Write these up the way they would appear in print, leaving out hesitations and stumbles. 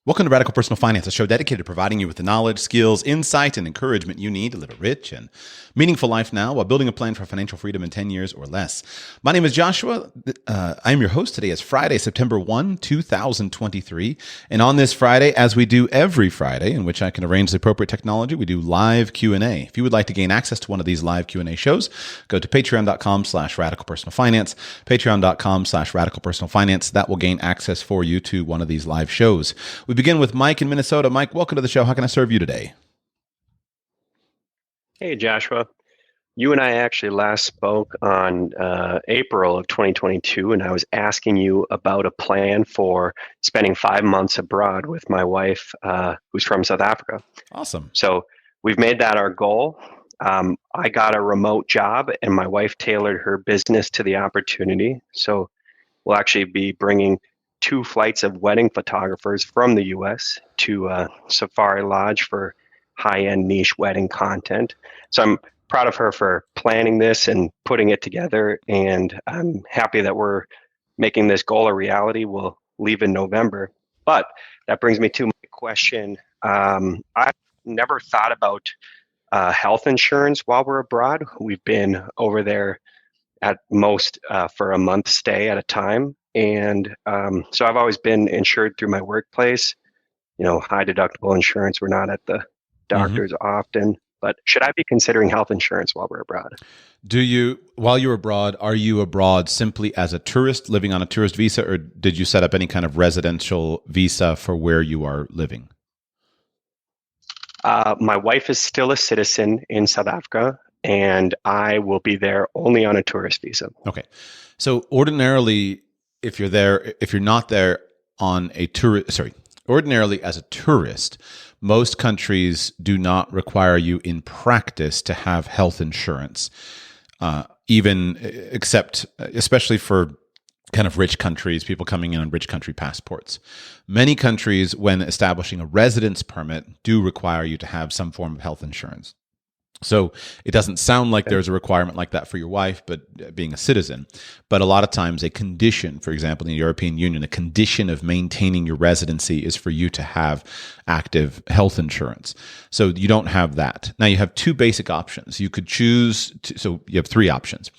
Welcome to Radical Personal Finance, a show dedicated to providing you with the knowledge, skills, insight, and encouragement you need to live a rich and meaningful life now while building a plan for financial freedom in 10 years or less. My name is Joshua. I am your host. Today is Friday, September 1, 2023. And on this Friday, as we do every Friday, in which I can arrange the appropriate technology, we do live Q&A. If you would like to gain access to one of these live Q&A shows, go to patreon.com/radicalpersonalfinance, patreon.com/radicalpersonalfinance. That will gain access for you to one of these live shows. We begin with Mike in Minnesota. Mike, welcome to the show. How can I serve you today? Hey, Joshua. You and I actually last spoke on April of 2022, and I was asking you about a plan for spending 5 months abroad with my wife, who's from South Africa. Awesome. So we've made that our goal. I got a remote job, and my wife tailored her business to the opportunity. So we'll actually be bringing 2 flights of wedding photographers from the U.S. to Safari Lodge for high-end niche wedding content. So I'm proud of her for planning this and putting it together, and I'm happy that we're making this goal a reality. We'll leave in November. But that brings me to my question. I've never thought about health insurance while we're abroad. We've been over there at most for a month stay at a time. And so I've always been insured through my workplace, high deductible insurance. We're not at the doctors often, but should I be considering health insurance while we're abroad? While you're abroad, are you abroad simply as a tourist living on a tourist visa, or did you set up any kind of residential visa for where you are living? My wife is still a citizen in South Africa, and I will be there only on a tourist visa. Okay. So ordinarily, if you're not there on a ordinarily as a tourist, most countries do not require you in practice to have health insurance, especially for kind of rich countries, people coming in on rich country passports. Many countries, when establishing a residence permit, do require you to have some form of health insurance. So it doesn't sound like there's a requirement like that for your wife, but being a citizen. But a lot of times a condition, for example, in the European Union, a condition of maintaining your residency is for you to have active health insurance. So you don't have that. Now you have 2 basic options. You could choose, so you have 3 options.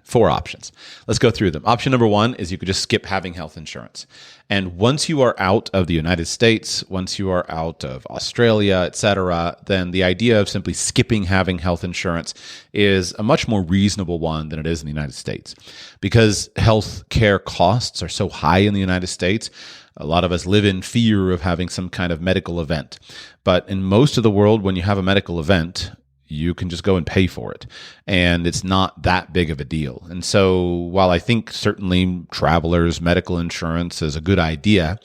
4 options. Let's go through them. Option number 1 is you could just skip having health insurance. And once you are out of the United States, once you are out of Australia, et cetera, then the idea of simply skipping having health insurance is a much more reasonable one than it is in the United States. Because health care costs are so high in the United States, a lot of us live in fear of having some kind of medical event. But in most of the world, when you have a medical event, you can just go and pay for it. And it's not that big of a deal. And so while I think certainly travelers' medical insurance is a good idea,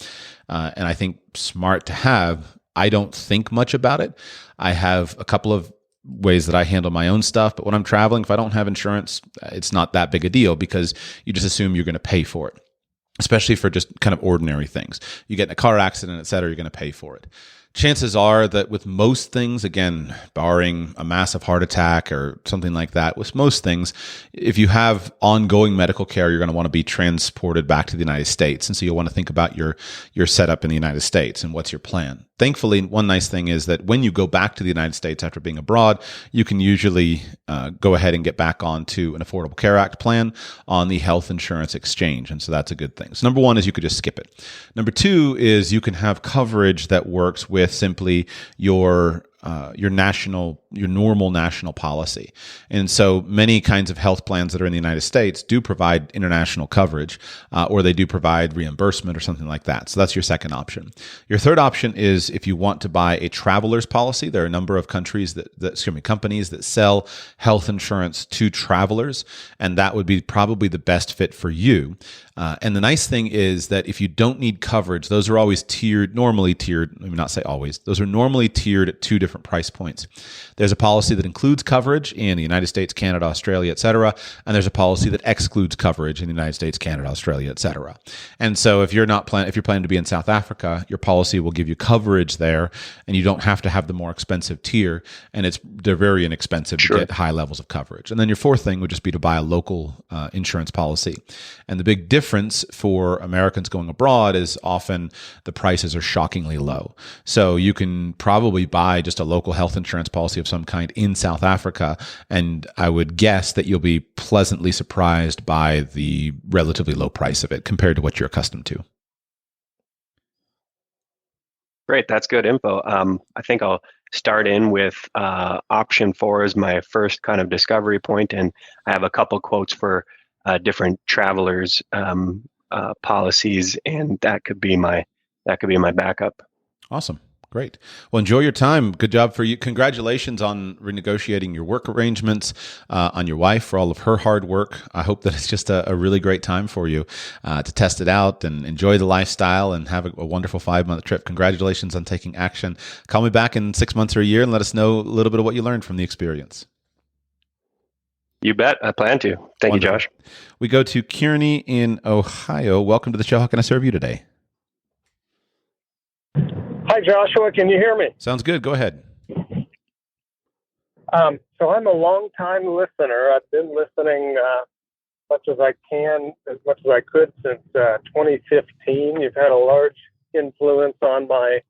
and I think smart to have, I don't think much about it. I have a couple of ways that I handle my own stuff. But when I'm traveling, if I don't have insurance, it's not that big a deal because you just assume you're going to pay for it, especially for just kind of ordinary things. You get in a car accident, et cetera, you're going to pay for it. Chances are that with most things, again, barring a massive heart attack or something like that, with most things, if you have ongoing medical care, you're going to want to be transported back to the United States. And so you'll want to think about your setup in the United States and what's your plan. Thankfully, one nice thing is that when you go back to the United States after being abroad, you can usually go ahead and get back onto an Affordable Care Act plan on the health insurance exchange. And so that's a good thing. So number 1 is you could just skip it. Number 2 is you can have coverage that works with simply your normal national policy. And so many kinds of health plans that are in the United States do provide international coverage, or they do provide reimbursement or something like that. So that's your second option. Your third option is if you want to buy a traveler's policy. There are a number of companies that sell health insurance to travelers, and that would be probably the best fit for you. And the nice thing is that if you don't need coverage, those are always normally tiered, let me not say always, those are normally tiered at 2 different price points. There's a policy that includes coverage in the United States, Canada, Australia, et cetera, and there's a policy that excludes coverage in the United States, Canada, Australia, et cetera. And so if you're planning to be in South Africa, your policy will give you coverage there, and you don't have to have the more expensive tier, and they're very inexpensive to get high levels of coverage. And then your fourth thing would just be to buy a local insurance policy. And the big difference difference for Americans going abroad is often the prices are shockingly low. So you can probably buy just a local health insurance policy of some kind in South Africa, and I would guess that you'll be pleasantly surprised by the relatively low price of it compared to what you're accustomed to. Great, that's good info. I think I'll start in with option 4 as my first kind of discovery point, and I have a couple quotes for different travelers' policies, and that could be my backup. Awesome. Great. Well, enjoy your time. Good job for you. Congratulations on renegotiating your work arrangements, on your wife for all of her hard work. I hope that it's just a really great time for you to test it out and enjoy the lifestyle and have a wonderful 5-month trip. Congratulations on taking action. Call me back in 6 months or a year and let us know a little bit of what you learned from the experience. You bet. I plan to. Thank you, Josh. We go to Kearney in Ohio. Welcome to the show. How can I serve you today? Hi, Joshua. Can you hear me? Sounds good. Go ahead. So I'm a long-time listener. I've been listening as much as I could since 2015. You've had a large influence on my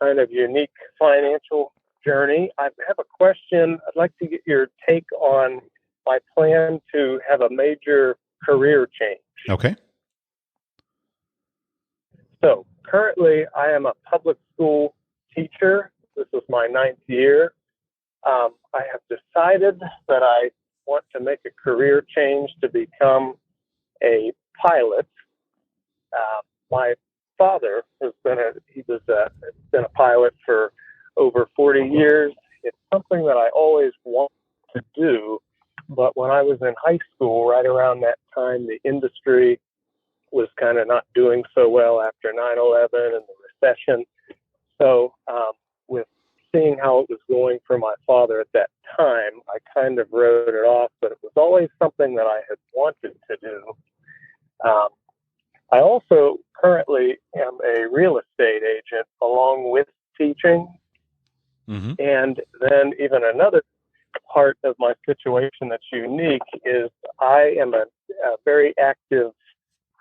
kind of unique financial journey. I have a question. I'd like to get your take on my plan to have a major career change. Okay. So currently, I am a public school teacher. This is my 9th year. I have decided that I want to make a career change to become a pilot. My father has been a pilot for over 40 years. It's something that I always wanted to do, but when I was in high school, right around that time, the industry was kind of not doing so well after 9/11 and the recession. So with seeing how it was going for my father at that time, I kind of wrote it off, but it was always something that I had wanted to do. I also currently am a real estate agent along with teaching. Mm-hmm. And then even another part of my situation that's unique is I am a very active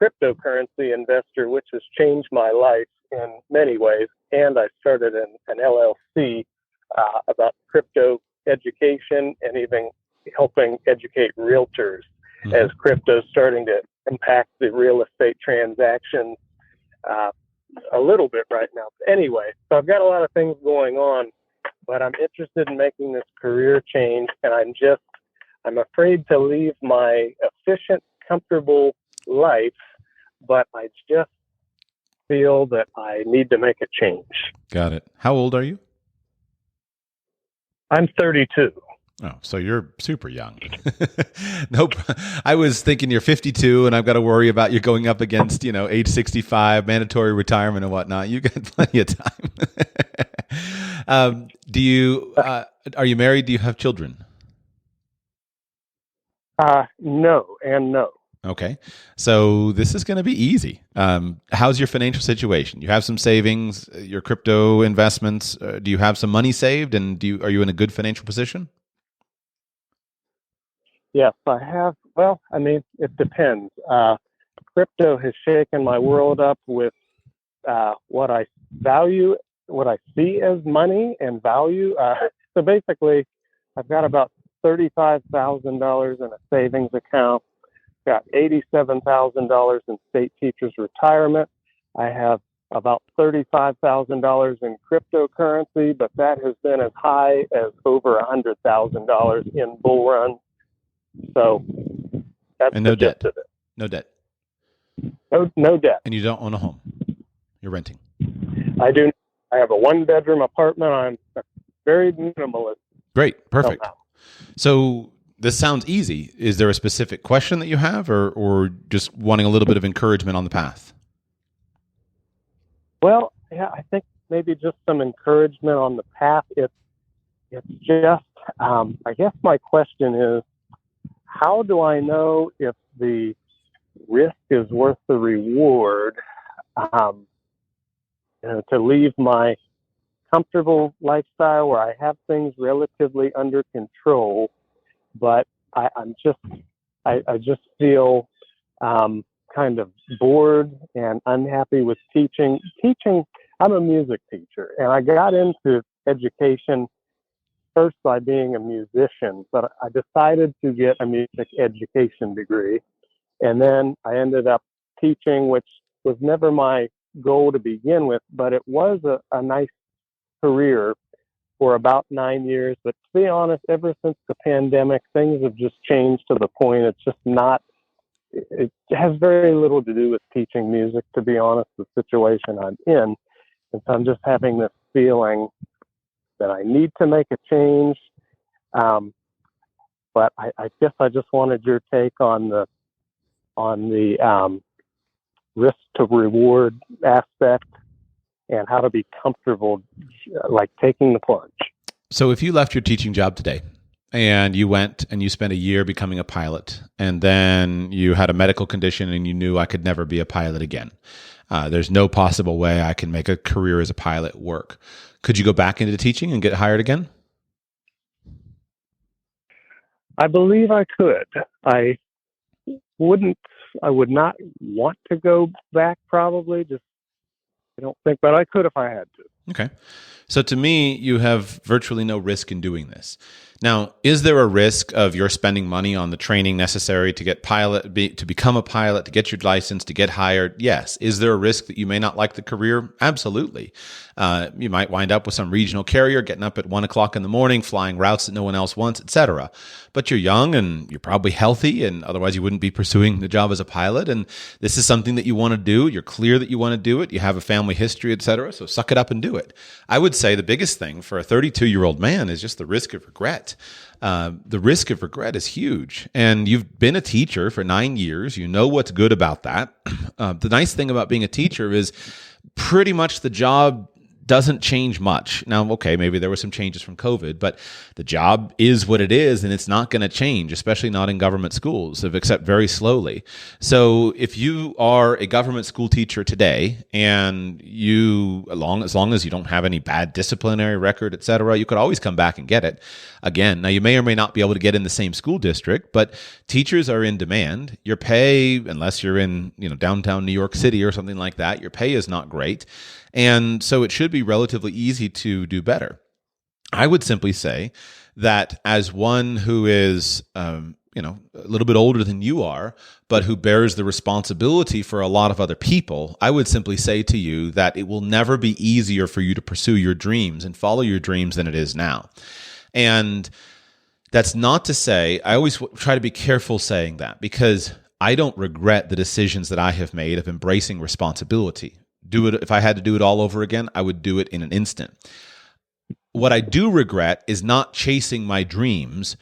cryptocurrency investor, which has changed my life in many ways. And I started an LLC about crypto education and even helping educate realtors as crypto is starting to impact the real estate transactions a little bit right now. But anyway, so I've got a lot of things going on, but I'm interested in making this career change, and I'm afraid to leave my efficient, comfortable life, but I just feel that I need to make a change. Got it. How old are you? I'm 32. Oh, so you're super young. Nope. I was thinking you're 52 and I've got to worry about you going up against, age 65, mandatory retirement and whatnot. You got plenty of time. Are you married? Do you have children? No and no. Okay. So this is going to be easy. How's your financial situation? You have some savings, your crypto investments. Do you have some money saved, and are you in a good financial position? Yes, I have. Well, it depends. Crypto has shaken my world up with what I value, what I see as money and value. So basically, I've got about $35,000 in a savings account. Got $87,000 in state teachers retirement. I have about $35,000 in cryptocurrency, but that has been as high as over $100,000 in bull runs. So that's and no the debt. gist of it. No debt. No debt. And you don't own a home. You're renting. I do. I have a 1-bedroom apartment. I'm very minimalist. Great. Perfect. Somehow. So this sounds easy. Is there a specific question that you have, or just wanting a little bit of encouragement on the path? Well, yeah, I think maybe just some encouragement on the path. It's just, I guess my question is, how do I know if the risk is worth the reward to leave my comfortable lifestyle where I have things relatively under control, but I just feel kind kind of bored and unhappy with teaching. I'm a music teacher, and I got into education first by being a musician, but I decided to get a music education degree. And then I ended up teaching, which was never my goal to begin with, but it was a nice career for about 9 years. But to be honest, ever since the pandemic, things have just changed to the point it's just not, it has very little to do with teaching music, to be honest, the situation I'm in. And so I'm just having this feeling that I need to make a change. But I guess I just wanted your take on the risk to reward aspect and how to be comfortable, like taking the plunge. So if you left your teaching job today and you went and you spent a year becoming a pilot, and then you had a medical condition and you knew I could never be a pilot again, there's no possible way I can make a career as a pilot work. Could you go back into teaching and get hired again? I believe I could. I would not want to go back, probably. I don't think, but I could if I had to. Okay. So to me, you have virtually no risk in doing this. Now, is there a risk of your spending money on the training necessary to get to become a pilot, to get your license, to get hired? Yes. Is there a risk that you may not like the career? Absolutely. You might wind up with some regional carrier getting up at 1 o'clock in the morning, flying routes that no one else wants, etc. But you're young and you're probably healthy, and otherwise you wouldn't be pursuing the job as a pilot. And this is something that you want to do. You're clear that you want to do it. You have a family history, etc. So suck it up and do it. I would say the biggest thing for a 32-year-old man is just the risk of regret. The risk of regret is huge. And you've been a teacher for 9 years. You know what's good about that. The nice thing about being a teacher is pretty much the job doesn't change much. Now, okay, maybe there were some changes from COVID, but the job is what it is, and it's not going to change, especially not in government schools, except very slowly. So if you are a government school teacher today, and as long as you don't have any bad disciplinary record, et cetera, you could always come back and get it again. Now, you may or may not be able to get in the same school district, but teachers are in demand. Your pay, unless you're in downtown New York City or something like that, your pay is not great. And so it should be relatively easy to do better. I would simply say that as one who is, a little bit older than you are, but who bears the responsibility for a lot of other people, I would simply say to you that it will never be easier for you to pursue your dreams and follow your dreams than it is now. And that's not to say, I always try to be careful saying that, because I don't regret the decisions that I have made of embracing responsibility. If I had to do it all over again, I would do it in an instant. What I do regret is not chasing my dreams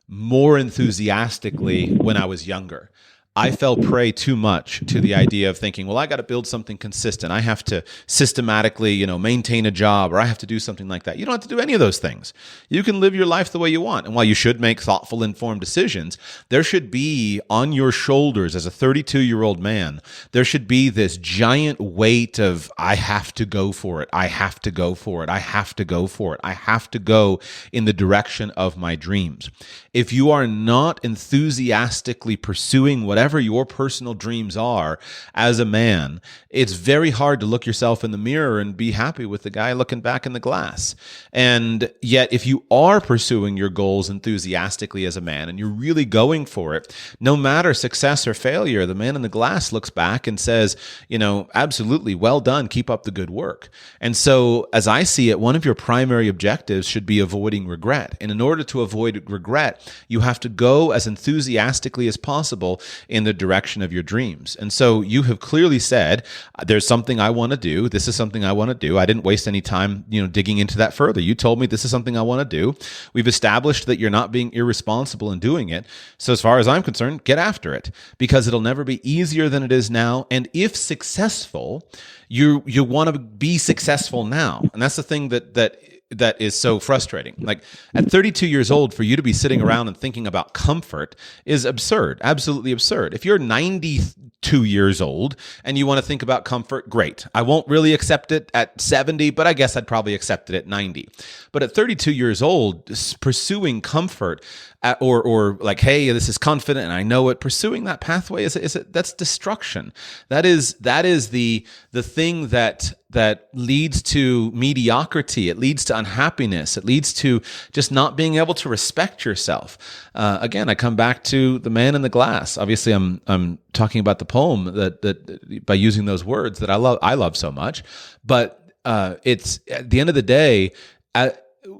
more enthusiastically when I was younger. I fell prey too much to the idea of thinking, well, I got to build something consistent. I have to systematically, maintain a job, or I have to do something like that. You don't have to do any of those things. You can live your life the way you want. And while you should make thoughtful, informed decisions, there should be on your shoulders as a 32-year-old man, there should be this giant weight of, I have to go for it. I have to go for it. I have to go for it. I have to go in the direction of my dreams. If you are not enthusiastically pursuing whatever your personal dreams are as a man, it's very hard to look yourself in the mirror and be happy with the guy looking back in the glass. And yet, if you are pursuing your goals enthusiastically as a man and you're really going for it, no matter success or failure, the man in the glass looks back and says, absolutely, well done, keep up the good work. And so, as I see it, one of your primary objectives should be avoiding regret. And in order to avoid regret, you have to go as enthusiastically as possible in the direction of your dreams. And so you have clearly said, there's something I want to do. This is something I want to do. I didn't waste any time, digging into that further. You told me this is something I want to do. We've established that you're not being irresponsible in doing it. So as far as I'm concerned, get after it, because it'll never be easier than it is now. And if successful, you want to be successful now. And that's the thing that is so frustrating. Like at 32 years old, for you to be sitting around and thinking about comfort is absurd, absolutely absurd. If you're 92 2 years old and you want to think about comfort, great. I won't really accept it at 70, but I guess I'd probably accept it at 90. But at 32 years old, pursuing comfort or like, hey, this is confident and I know it, pursuing that pathway that's destruction. That is the thing that leads to mediocrity. It leads to unhappiness. It leads to just not being able to respect yourself. Again, I come back to The Man in the Glass. Obviously, I'm talking about the poem that by using those words that I love so much. But it's at the end of the day,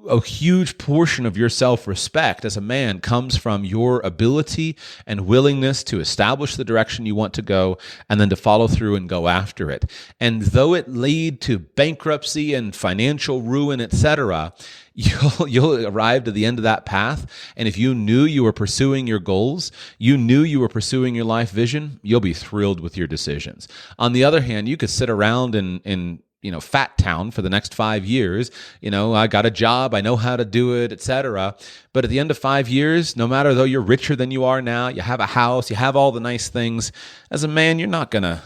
a huge portion of your self-respect as a man comes from your ability and willingness to establish the direction you want to go and then to follow through and go after it. And though it lead to bankruptcy and financial ruin, etc., you'll arrive to the end of that path. And if you knew you were pursuing your goals, you knew you were pursuing your life vision, you'll be thrilled with your decisions. On the other hand, you could sit around in Fat Town for the next 5 years. I got a job, I know how to do it, etc. But at the end of 5 years, no matter though you're richer than you are now, you have a house, you have all the nice things, as a man, you're gonna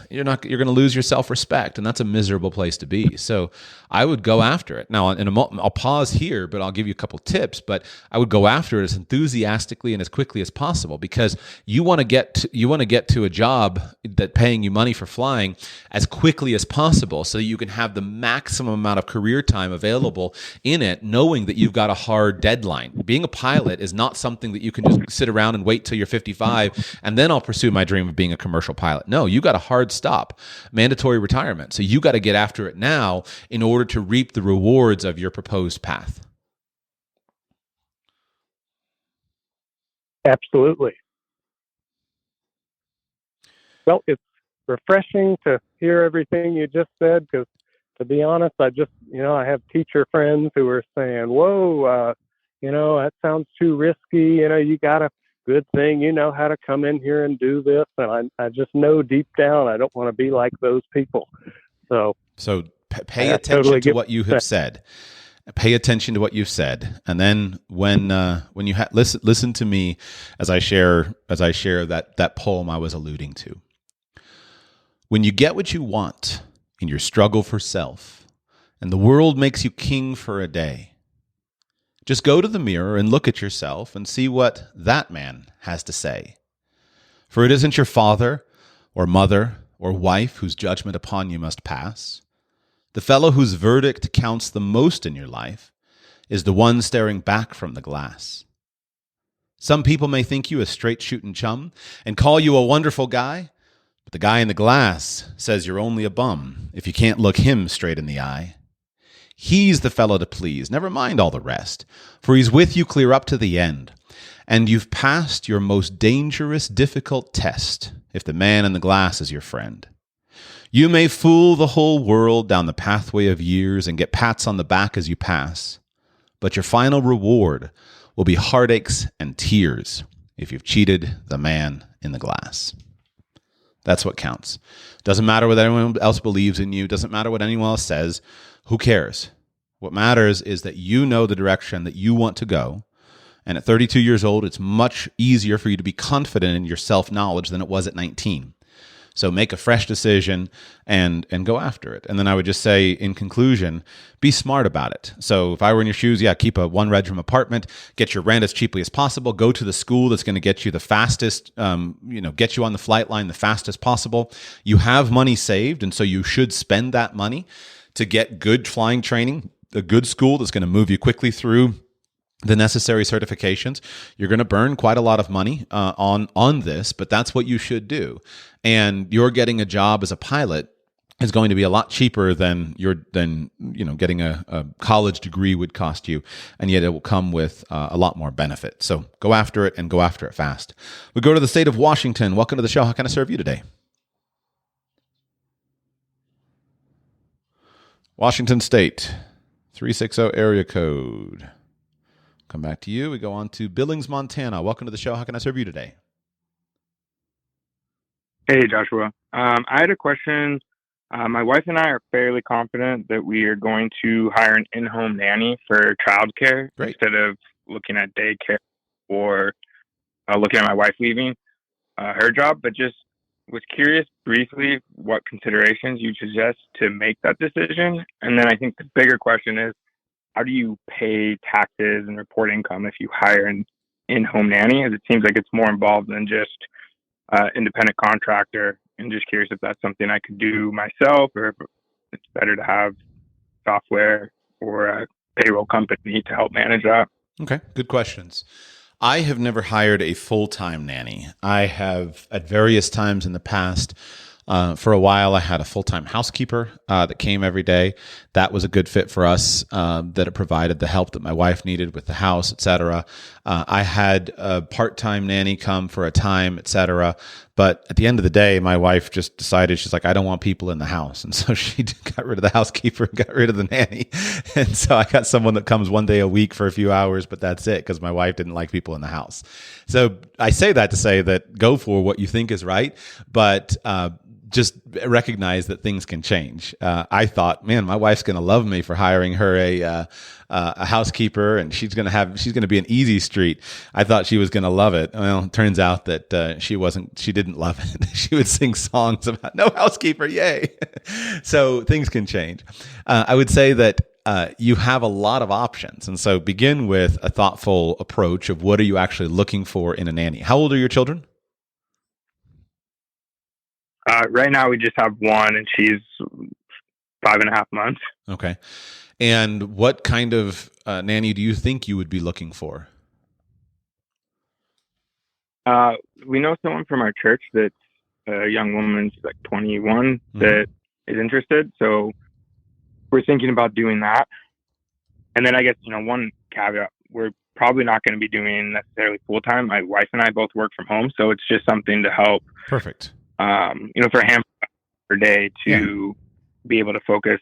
lose your self-respect, and that's a miserable place to be. So I would go after it. Now, I'll pause here, but I'll give you a couple tips. But I would go after it as enthusiastically and as quickly as possible, because you want to get to a job that paying you money for flying as quickly as possible, so that you can have the maximum amount of career time available in it, knowing that you've got a hard deadline. Being a pilot is not something that you can just sit around and wait till you're 55 and then I'll pursue my dream of being a commercial pilot. No, you got a hard stop, mandatory retirement. So you got to get after it now in order to reap the rewards of your proposed path. Absolutely. Well, it's refreshing to hear everything you just said, because to be honest, I have teacher friends who are saying, whoa, that sounds too risky. You got a good thing, how to come in here and do this. And I just know deep down, I don't want to be like those people. So pay attention to what you have said. Pay attention to what you've said, and then when you listen to me as I share that poem I was alluding to. When you get what you want in your struggle for self, and the world makes you king for a day, just go to the mirror and look at yourself and see what that man has to say. For it isn't your father or mother or wife whose judgment upon you must pass. The fellow whose verdict counts the most in your life is the one staring back from the glass. Some people may think you a straight-shooting chum and call you a wonderful guy, but the guy in the glass says you're only a bum if you can't look him straight in the eye. He's the fellow to please, never mind all the rest, for he's with you clear up to the end, and you've passed your most dangerous, difficult test if the man in the glass is your friend. You may fool the whole world down the pathway of years and get pats on the back as you pass, but your final reward will be heartaches and tears if you've cheated the man in the glass. That's what counts. Doesn't matter what anyone else believes in you. Doesn't matter what anyone else says. Who cares? What matters is that you know the direction that you want to go. And at 32 years old, it's much easier for you to be confident in your self-knowledge than it was at 19. So make a fresh decision and go after it. And then I would just say, in conclusion, be smart about it. So if I were in your shoes, keep a one-bedroom apartment, get your rent as cheaply as possible, go to the school that's going to get you the fastest, get you on the flight line the fastest possible. You have money saved, and so you should spend that money to get good flying training, a good school that's going to move you quickly through the necessary certifications. You're going to burn quite a lot of money on this, but that's what you should do. And you're getting a job as a pilot is going to be a lot cheaper than getting a college degree would cost you, and yet it will come with a lot more benefit. So go after it, and go after it fast. We go to the state of Washington. Welcome to the show. How can I serve you today? Washington State, 360 area code. Come back to you. We go on to Billings, Montana. Welcome to the show. How can I serve you today? Hey, Joshua. I had a question. My wife and I are fairly confident that we are going to hire an in-home nanny for childcare instead of looking at daycare or looking at my wife leaving her job. But just was curious briefly what considerations you suggest to make that decision. And then I think the bigger question is, how do you pay taxes and report income if you hire an in-home nanny? As it seems like it's more involved than just independent contractor. And just curious if that's something I could do myself, or if it's better to have software or a payroll company to help manage that. Okay, good questions. I have never hired a full-time nanny. I have at various times in the past. For a while, I had a full-time housekeeper that came every day. That was a good fit for us, that it provided the help that my wife needed with the house, et cetera. I had a part-time nanny come for a time, et cetera. But at the end of the day, my wife just decided, she's like, I don't want people in the house. And so she got rid of the housekeeper and got rid of the nanny. And so I got someone that comes one day a week for a few hours, but that's it, because my wife didn't like people in the house. So I say that to say that go for what you think is right, but just recognize that things can change. I thought, man, my wife's going to love me for hiring her a housekeeper, and she's going to be an easy street. I thought she was going to love it. Well, it turns out that she didn't love it. She would sing songs about no housekeeper, yay. So things can change. I would say that you have a lot of options. And so begin with a thoughtful approach of what are you actually looking for in a nanny. How old are your children? Right now we just have one, and she's 5.5 months. Okay. And what kind of nanny do you think you would be looking for? We know someone from our church that's a young woman, she's like 21, that is interested. So we're thinking about doing that. And then I guess, one caveat, we're probably not going to be doing necessarily full time. My wife and I both work from home. So it's just something to help. Perfect. For a handful per day to be able to focus,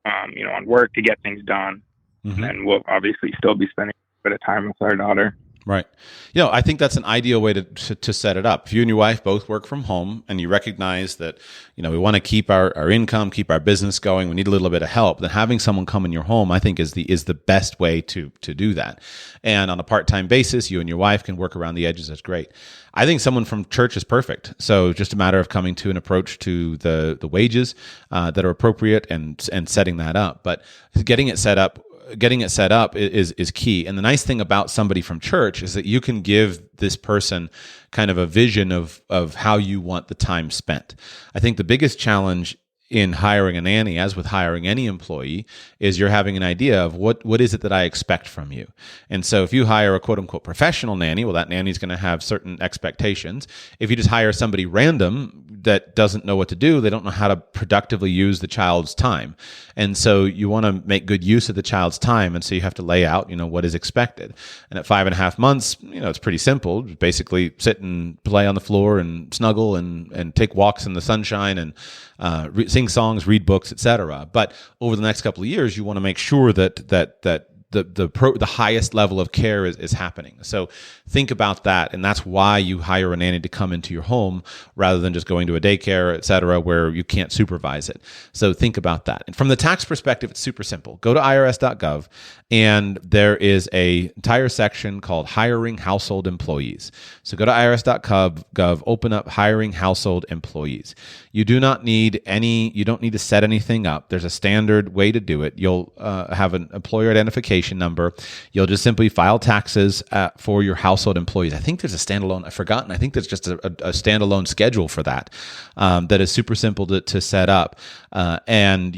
on work to get things done. And then we'll obviously still be spending a bit of time with our daughter. Right. I think that's an ideal way to set it up. If you and your wife both work from home and you recognize that, we want to keep our income, keep our business going, we need a little bit of help, then having someone come in your home, I think is the best way to do that. And on a part-time basis, you and your wife can work around the edges. That's great. I think someone from church is perfect. So just a matter of coming to an approach to the wages that are appropriate and setting that up. But getting it set up is key. And the nice thing about somebody from church is that you can give this person kind of a vision of how you want the time spent. I think the biggest challenge in hiring a nanny, as with hiring any employee, is you're having an idea of what is it that I expect from you. And so if you hire a quote unquote professional nanny, well, that nanny's going to have certain expectations. If you just hire somebody random that doesn't know what to do, they don't know how to productively use the child's time. And so you want to make good use of the child's time. And so you have to lay out, what is expected. And at 5.5 months, it's pretty simple. Basically sit and play on the floor and snuggle and take walks in the sunshine and sing songs, read books, etc. But over the next couple of years, you want to make sure that the highest level of care is happening. So think about that, and that's why you hire a nanny to come into your home rather than just going to a daycare, etc., where you can't supervise it. So think about that. And from the tax perspective, it's super simple. Go to irs.gov, and there is an entire section called Hiring Household Employees. So go to irs.gov, open up Hiring Household Employees. You don't need to set anything up. There's a standard way to do it. You'll have an employer identification number. You'll just simply file taxes for your household employees. I think there's a standalone, I've forgotten, I think there's just a standalone schedule for that that is super simple to set up. And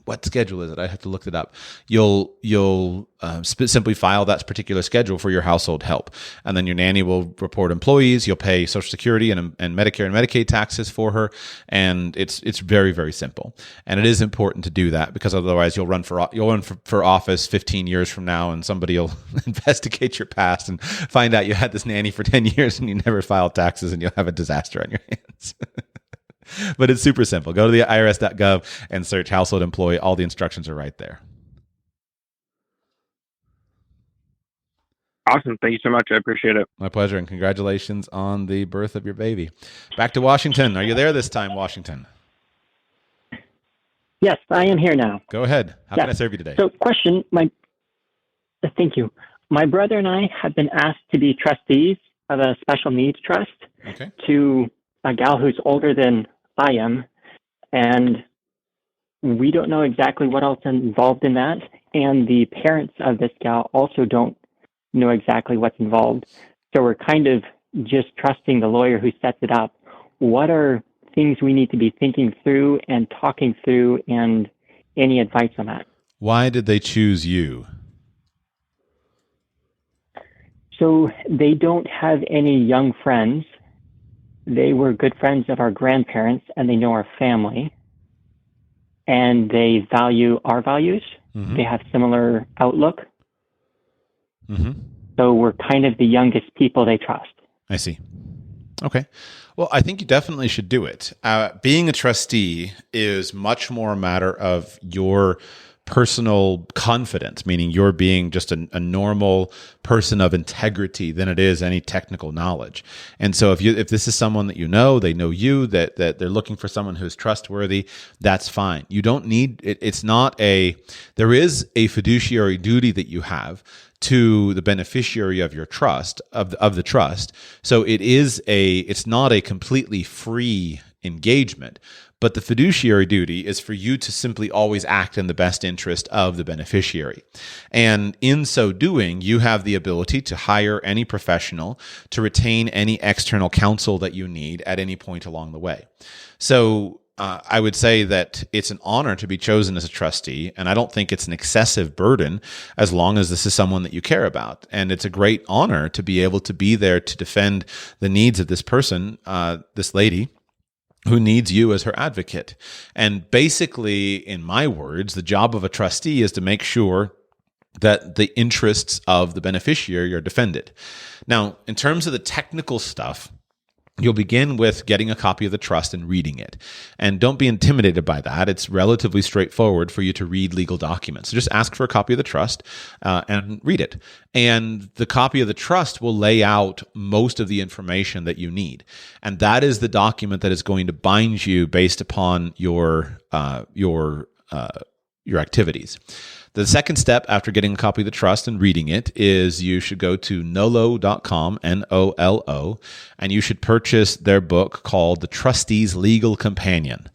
what schedule is it? I have to look it up. You'll simply file that particular schedule for your household help, and then your nanny will report employees. You'll pay Social Security and Medicare and Medicaid taxes for her, and it's very, very simple. And it is important to do that, because otherwise you'll run for office 15 years from now, and somebody will investigate your past and find out you had this nanny for 10 years and you never filed taxes, and you'll have a disaster on your hands. But it's super simple. Go to the irs.gov and search household employee. All the instructions are right there. Awesome. Thank you so much. I appreciate it. My pleasure. And congratulations on the birth of your baby. Back to Washington. Are you there this time, Washington? Yes, I am here now. Go ahead. How can I serve you today? So question, thank you. My brother and I have been asked to be trustees of a special needs trust Okay. to a gal who's older than I am. And we don't know exactly what else is involved in that. And the parents of this gal also don't know exactly what's involved. So we're kind of just trusting the lawyer who sets it up. What are things we need to be thinking through and talking through, and any advice on that? Why did they choose you? So they don't have any young friends. They were good friends of our grandparents, and they know our family. And they value our values. Mm-hmm. They have similar outlook. Mm-hmm. So we're kind of the youngest people they trust. I see. Okay. Well, I think you definitely should do it. Being a trustee is much more a matter of your personal confidence, meaning you're being just a normal person of integrity, than it is any technical knowledge. And so if this is someone that you know, they know you, that they're looking for someone who's trustworthy, that's fine. You don't need it. There is a fiduciary duty that you have to the beneficiary of your trust, of the trust. So it's not a completely free engagement, but the fiduciary duty is for you to simply always act in the best interest of the beneficiary. And in so doing, you have the ability to hire any professional, to retain any external counsel that you need at any point along the way. So I would say that it's an honor to be chosen as a trustee, and I don't think it's an excessive burden as long as this is someone that you care about. And it's a great honor to be able to be there to defend the needs of this person, this lady, who needs you as her advocate. And basically, in my words, the job of a trustee is to make sure that the interests of the beneficiary are defended. Now, in terms of the technical stuff, you'll begin with getting a copy of the trust and reading it. And don't be intimidated by that. It's relatively straightforward for you to read legal documents. So just ask for a copy of the trust and read it. And the copy of the trust will lay out most of the information that you need. And that is the document that is going to bind you based upon your activities. The second step after getting a copy of the trust and reading it is you should go to nolo.com, Nolo, and you should purchase their book called The Trustee's Legal Companion.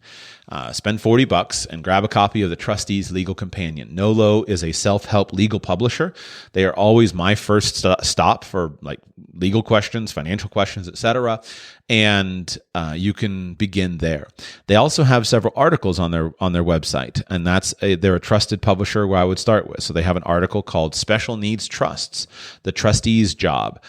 Spend $40 and grab a copy of The Trustee's Legal Companion. Nolo is a self-help legal publisher. They are always my first stop for like legal questions, financial questions, etc. And you can begin there. They also have several articles on their website, and they're a trusted publisher where I would start with. So they have an article called Special Needs Trusts, the Trustee's Job.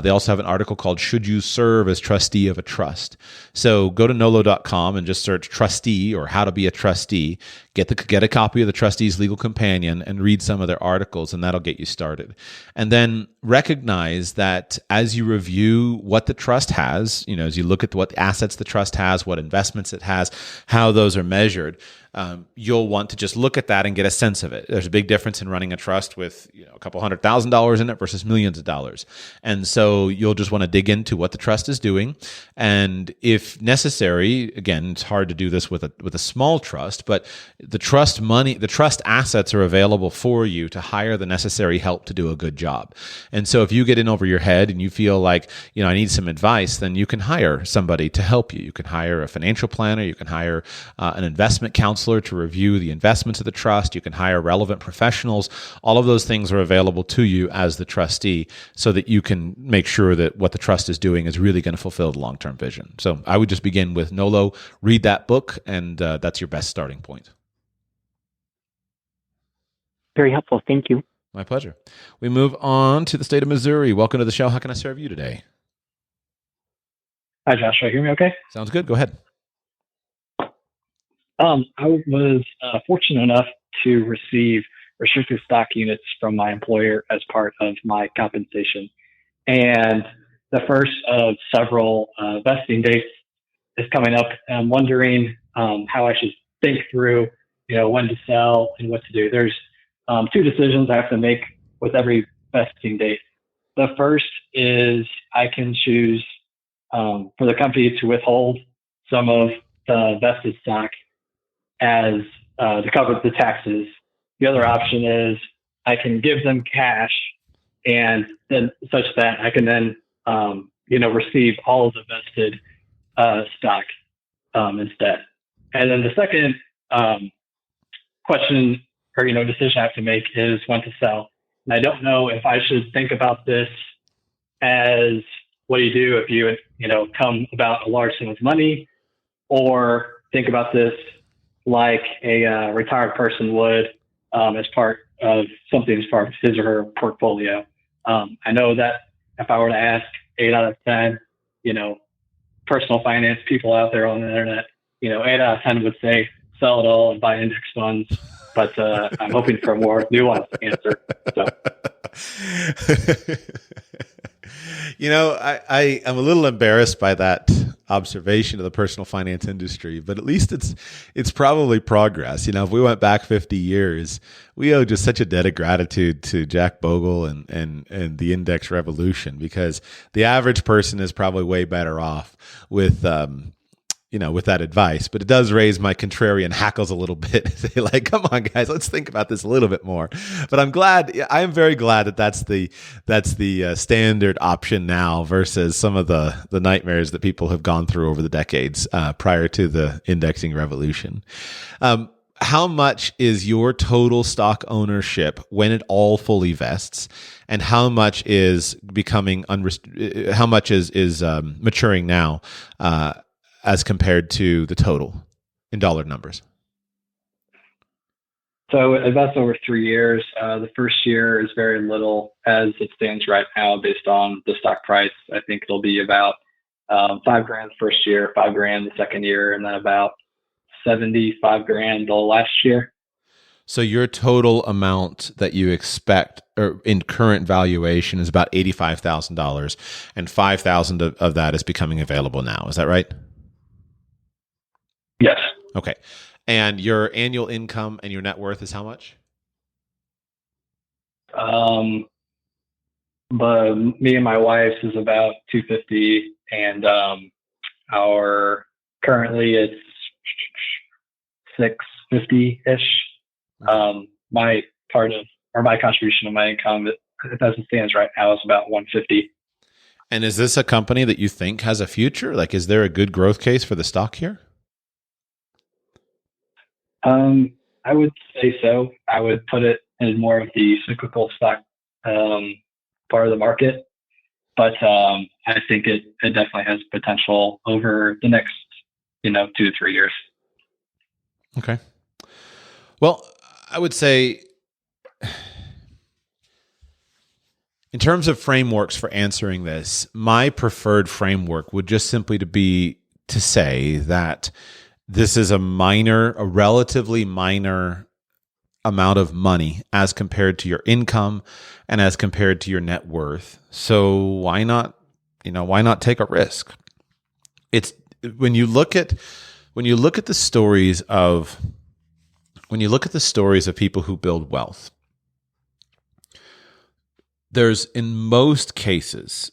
They also have an article called Should You Serve as Trustee of a Trust? So go to nolo.com and just search trustee or how to be a trustee. Get a copy of the Trustee's Legal Companion and read some of their articles, and that'll get you started. And then recognize that as you review what the trust has, as you look at what assets the trust has, what investments it has, how those are measured, you'll want to just look at that and get a sense of it. There's a big difference in running a trust with a couple $100,000 in it versus millions of dollars. And so you'll just want to dig into what the trust is doing. And if necessary, again, it's hard to do this with a small trust, but the trust assets are available for you to hire the necessary help to do a good job. And so if you get in over your head and you feel like, I need some advice, then you can hire somebody to help you. You can hire a financial planner. You can hire an investment counselor to review the investments of the trust. You can hire relevant professionals. All of those things are available to you as the trustee so that you can make sure that what the trust is doing is really going to fulfill the long-term vision. So I would just begin with Nolo, read that book, and that's your best starting point. Very helpful. Thank you. My pleasure. We move on to the state of Missouri. Welcome to the show. How can I serve you today? Hi, Josh. Can you hear me okay? Sounds good. Go ahead. I was fortunate enough to receive restricted stock units from my employer as part of my compensation. And the first of several vesting dates is coming up. And I'm wondering how I should think through, when to sell and what to do. There's two decisions I have to make with every vesting date. The first is I can choose for the company to withhold some of the vested stock as to cover the taxes. The other option is I can give them cash, and then such that I can then receive all of the vested stock instead. And then the second question or decision I have to make is when to sell. And I don't know if I should think about this as what do you do if you come about a large sum of money, or think about this like a retired person would as part of something as far as his or her portfolio. I know that if I were to ask 8 out of 10, personal finance people out there on the internet, 8 out of 10 would say sell it all and buy index funds. But I'm hoping for a more nuanced answer. So. I'm a little embarrassed by that observation of the personal finance industry, but at least it's probably progress. If we went back 50 years, we owe just such a debt of gratitude to Jack Bogle and the index revolution, because the average person is probably way better off with that advice. But it does raise my contrarian hackles a little bit. Say, like, come on, guys, let's think about this a little bit more. But I am very glad that that's the standard option now versus some of the nightmares that people have gone through over the decades prior to the indexing revolution. How much is your total stock ownership when it all fully vests, and how much is becoming how much is maturing now? As compared to the total in dollar numbers? So it vests over 3 years. The first year is very little as it stands right now based on the stock price. I think it'll be about $5,000 the first year, $5,000 the second year, and then about $75,000 the last year. So your total amount that you expect or in current valuation is about $85,000, and $5,000 of that is becoming available now. Is that right? Yes. Okay. And your annual income and your net worth is how much? But me and my wife's is about 250, and our currently it's 650-ish. My contribution of my income, as it stands right now, is about 150. And is this a company that you think has a future? Like, is there a good growth case for the stock here? I would say so. I would put it in more of the cyclical stock part of the market, but I think it definitely has potential over the next 2 to 3 years. Okay. Well, I would say in terms of frameworks for answering this, my preferred framework would just simply be to say that this is a relatively minor amount of money as compared to your income and as compared to your net worth. So why not take a risk? It's when you look at the stories of people who build wealth, there's in most cases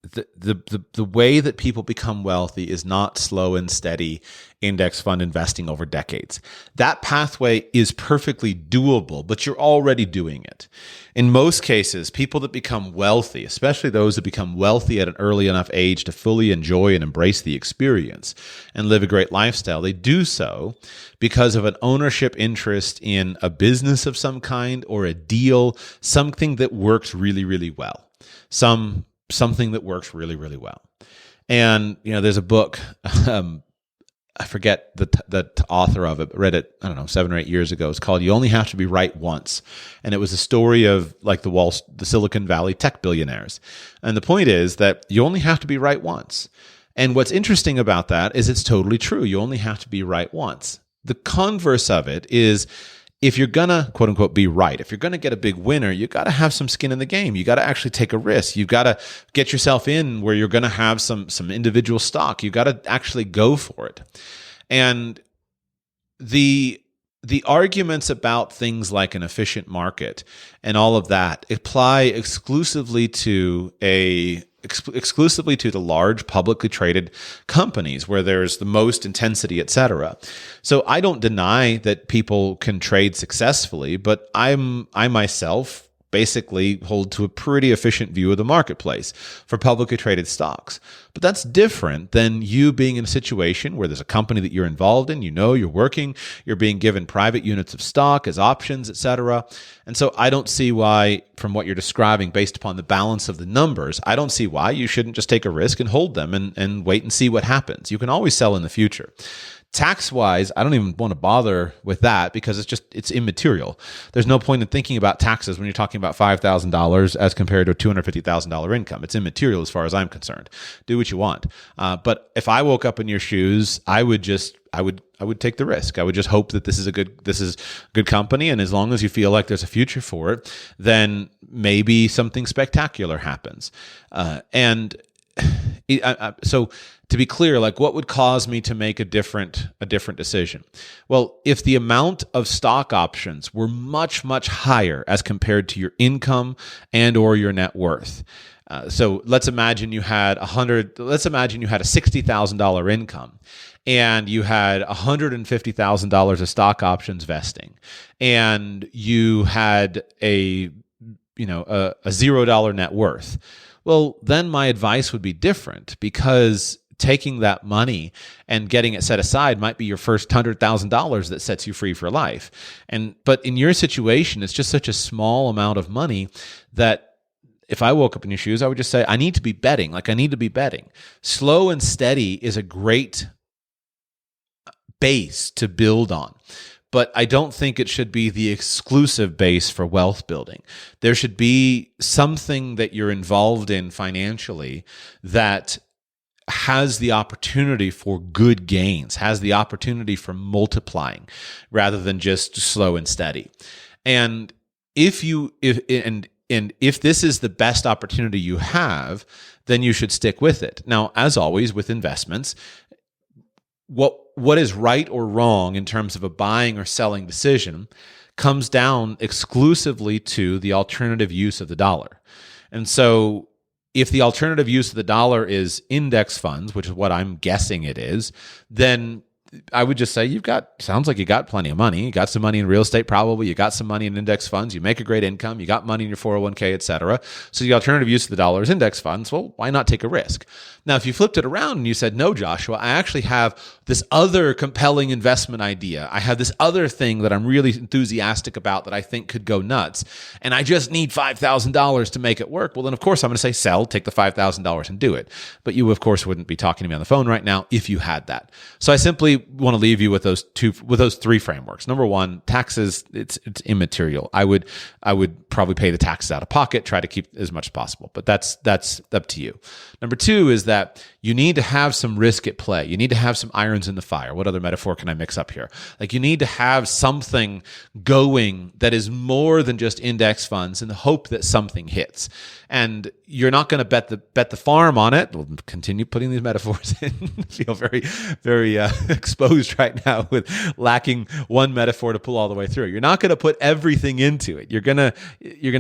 the way that people become wealthy is not slow and steady index fund investing over decades. That pathway is perfectly doable, but you're already doing it. In most cases, people that become wealthy, especially those that become wealthy at an early enough age to fully enjoy and embrace the experience and live a great lifestyle, they do so because of an ownership interest in a business of some kind or a deal, something that works really, really well. Something that works really, really well. And, there's a book, I forget the author of it, but read it, 7 or 8 years ago. It's called You Only Have to Be Right Once. And it was a story of like the Silicon Valley tech billionaires. And the point is that you only have to be right once. And what's interesting about that is it's totally true. You only have to be right once. The converse of it is, if you're gonna, quote unquote, be right, if you're gonna get a big winner, you gotta have some skin in the game. You gotta actually take a risk. You gotta get yourself in where you're gonna have some individual stock. You gotta actually go for it. And the arguments about things like an efficient market and all of that apply exclusively to the large publicly traded companies where there's the most intensity, et cetera. So I don't deny that people can trade successfully, but I myself basically hold to a pretty efficient view of the marketplace for publicly traded stocks. But that's different than you being in a situation where there's a company that you're involved in, you're working, you're being given private units of stock as options, etc. And so I don't see why, from what you're describing, based upon the balance of the numbers, I don't see why you shouldn't just take a risk and hold them and wait and see what happens. You can always sell in the future. Tax-wise, I don't even want to bother with that because it's immaterial. There's no point in thinking about taxes when you're talking about $5,000 as compared to a $250,000 income. It's immaterial as far as I'm concerned. Do what you want. But if I woke up in your shoes, I would take the risk. I would just hope that this is a good company, and as long as you feel like there's a future for it, then maybe something spectacular happens. So to be clear, like, what would cause me to make a different decision? Well, if the amount of stock options were much, much higher as compared to your income and or your net worth. So let's imagine you had a $60,000 income and you had $150,000 of stock options vesting, and you had a $0 net worth. Well, then my advice would be different, because taking that money and getting it set aside might be your first $100,000 that sets you free for life. But in your situation, it's just such a small amount of money that if I woke up in your shoes, I would just say, I need to be betting. Slow and steady is a great base to build on. But I don't think it should be the exclusive base for wealth building. There should be something that you're involved in financially that has the opportunity for good gains, has the opportunity for multiplying rather than just slow and steady. And if this is the best opportunity you have, then you should stick with it. Now, as always with investments, what is right or wrong in terms of a buying or selling decision comes down exclusively to the alternative use of the dollar. And so if the alternative use of the dollar is index funds, which is what I'm guessing it is, then I would just say sounds like you got plenty of money. You got some money in real estate, probably. You got some money in index funds. You make a great income. You got money in your 401k, et cetera. So the alternative use of the dollar is index funds. Well, why not take a risk? Now, if you flipped it around and you said, no, Joshua, I actually have this other compelling investment idea. I have this other thing that I'm really enthusiastic about that I think could go nuts, and I just need $5,000 to make it work. Well, then, of course, I'm going to say sell, take the $5,000 and do it. But you, of course, wouldn't be talking to me on the phone right now if you had that. So I simply want to leave you with those three frameworks. Number one, taxes, it's immaterial. I would probably pay the taxes out of pocket, try to keep as much as possible, but that's up to you. Number two is that you need to have some risk at play. You need to have some irons in the fire. What other metaphor can I mix up here? Like, you need to have something going that is more than just index funds in the hope that something hits. And you're not going to bet the farm on it. We'll continue putting these metaphors in. I feel very, very exposed right now with lacking one metaphor to pull all the way through. You're not going to put everything into it. You're gonna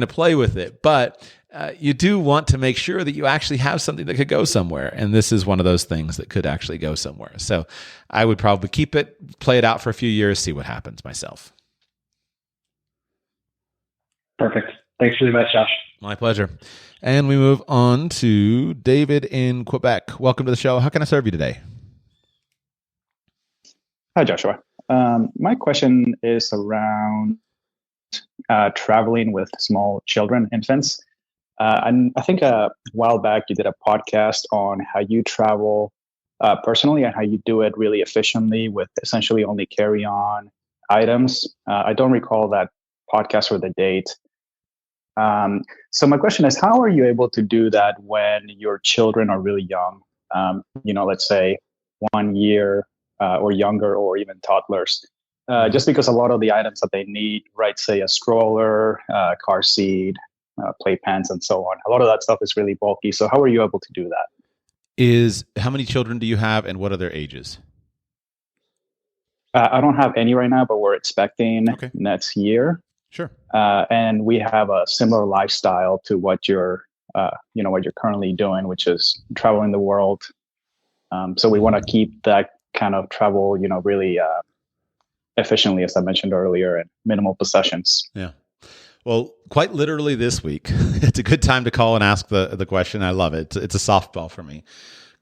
play with it, but you do want to make sure that you actually have something that could go somewhere. And this is one of those things that could actually go somewhere. So I would probably keep it, play it out for a few years, see what happens myself. Perfect. Thanks really much, Josh. My pleasure. And we move on to David in Quebec. Welcome to the show. How can I serve you today? Hi, Joshua. My question is around traveling with small children, infants. And I think a while back you did a podcast on how you travel personally and how you do it really efficiently with essentially only carry-on items. I don't recall that podcast or the date. So my question is, how are you able to do that when your children are really young? Let's say 1 year or younger, or even toddlers. Just because a lot of the items that they need, right, say a stroller, car seat, playpens, and so on, a lot of that stuff is really bulky. So how are you able to do that? How many children do you have, and what are their ages? I don't have any right now, but we're expecting next year. Sure. And we have a similar lifestyle to what you're currently doing, which is traveling the world. So we want to keep that kind of travel, really efficiently, as I mentioned earlier, and minimal possessions. Yeah. Well, quite literally this week, it's a good time to call and ask the question. I love it. It's a softball for me.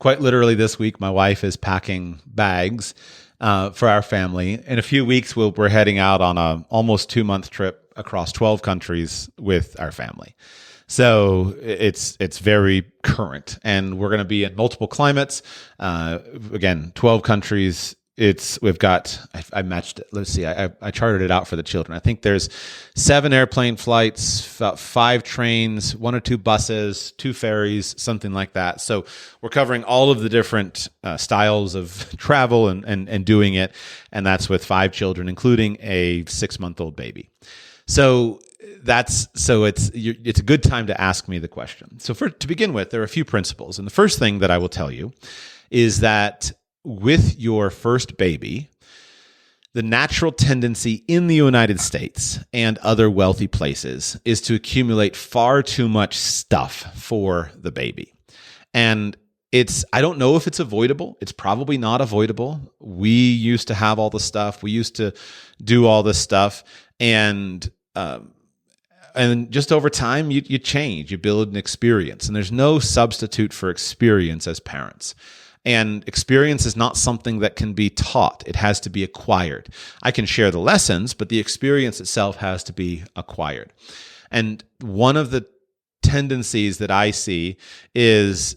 Quite literally this week, my wife is packing bags for our family. In a few weeks, we're heading out on a almost 2-month trip across 12 countries with our family. So it's very current, and we're going to be in multiple climates. Again, 12 countries. We've got, I matched it. Let's see, I charted it out for the children. I think there's 7 airplane flights, 5 trains, 1 or 2 buses, 2 ferries, something like that. So we're covering all of the different styles of travel and doing it. And that's with 5 children, including a 6-month-old baby. So it's a good time to ask me the question. So to begin with, there are a few principles. And the first thing that I will tell you is that with your first baby, the natural tendency in the United States and other wealthy places is to accumulate far too much stuff for the baby. And I don't know if it's avoidable. It's probably not avoidable. We used to have all the stuff. We used to do all this stuff. And just over time, you change. You build an experience. And there's no substitute for experience as parents. And experience is not something that can be taught. It has to be acquired. I can share the lessons, but the experience itself has to be acquired. And one of the tendencies that I see is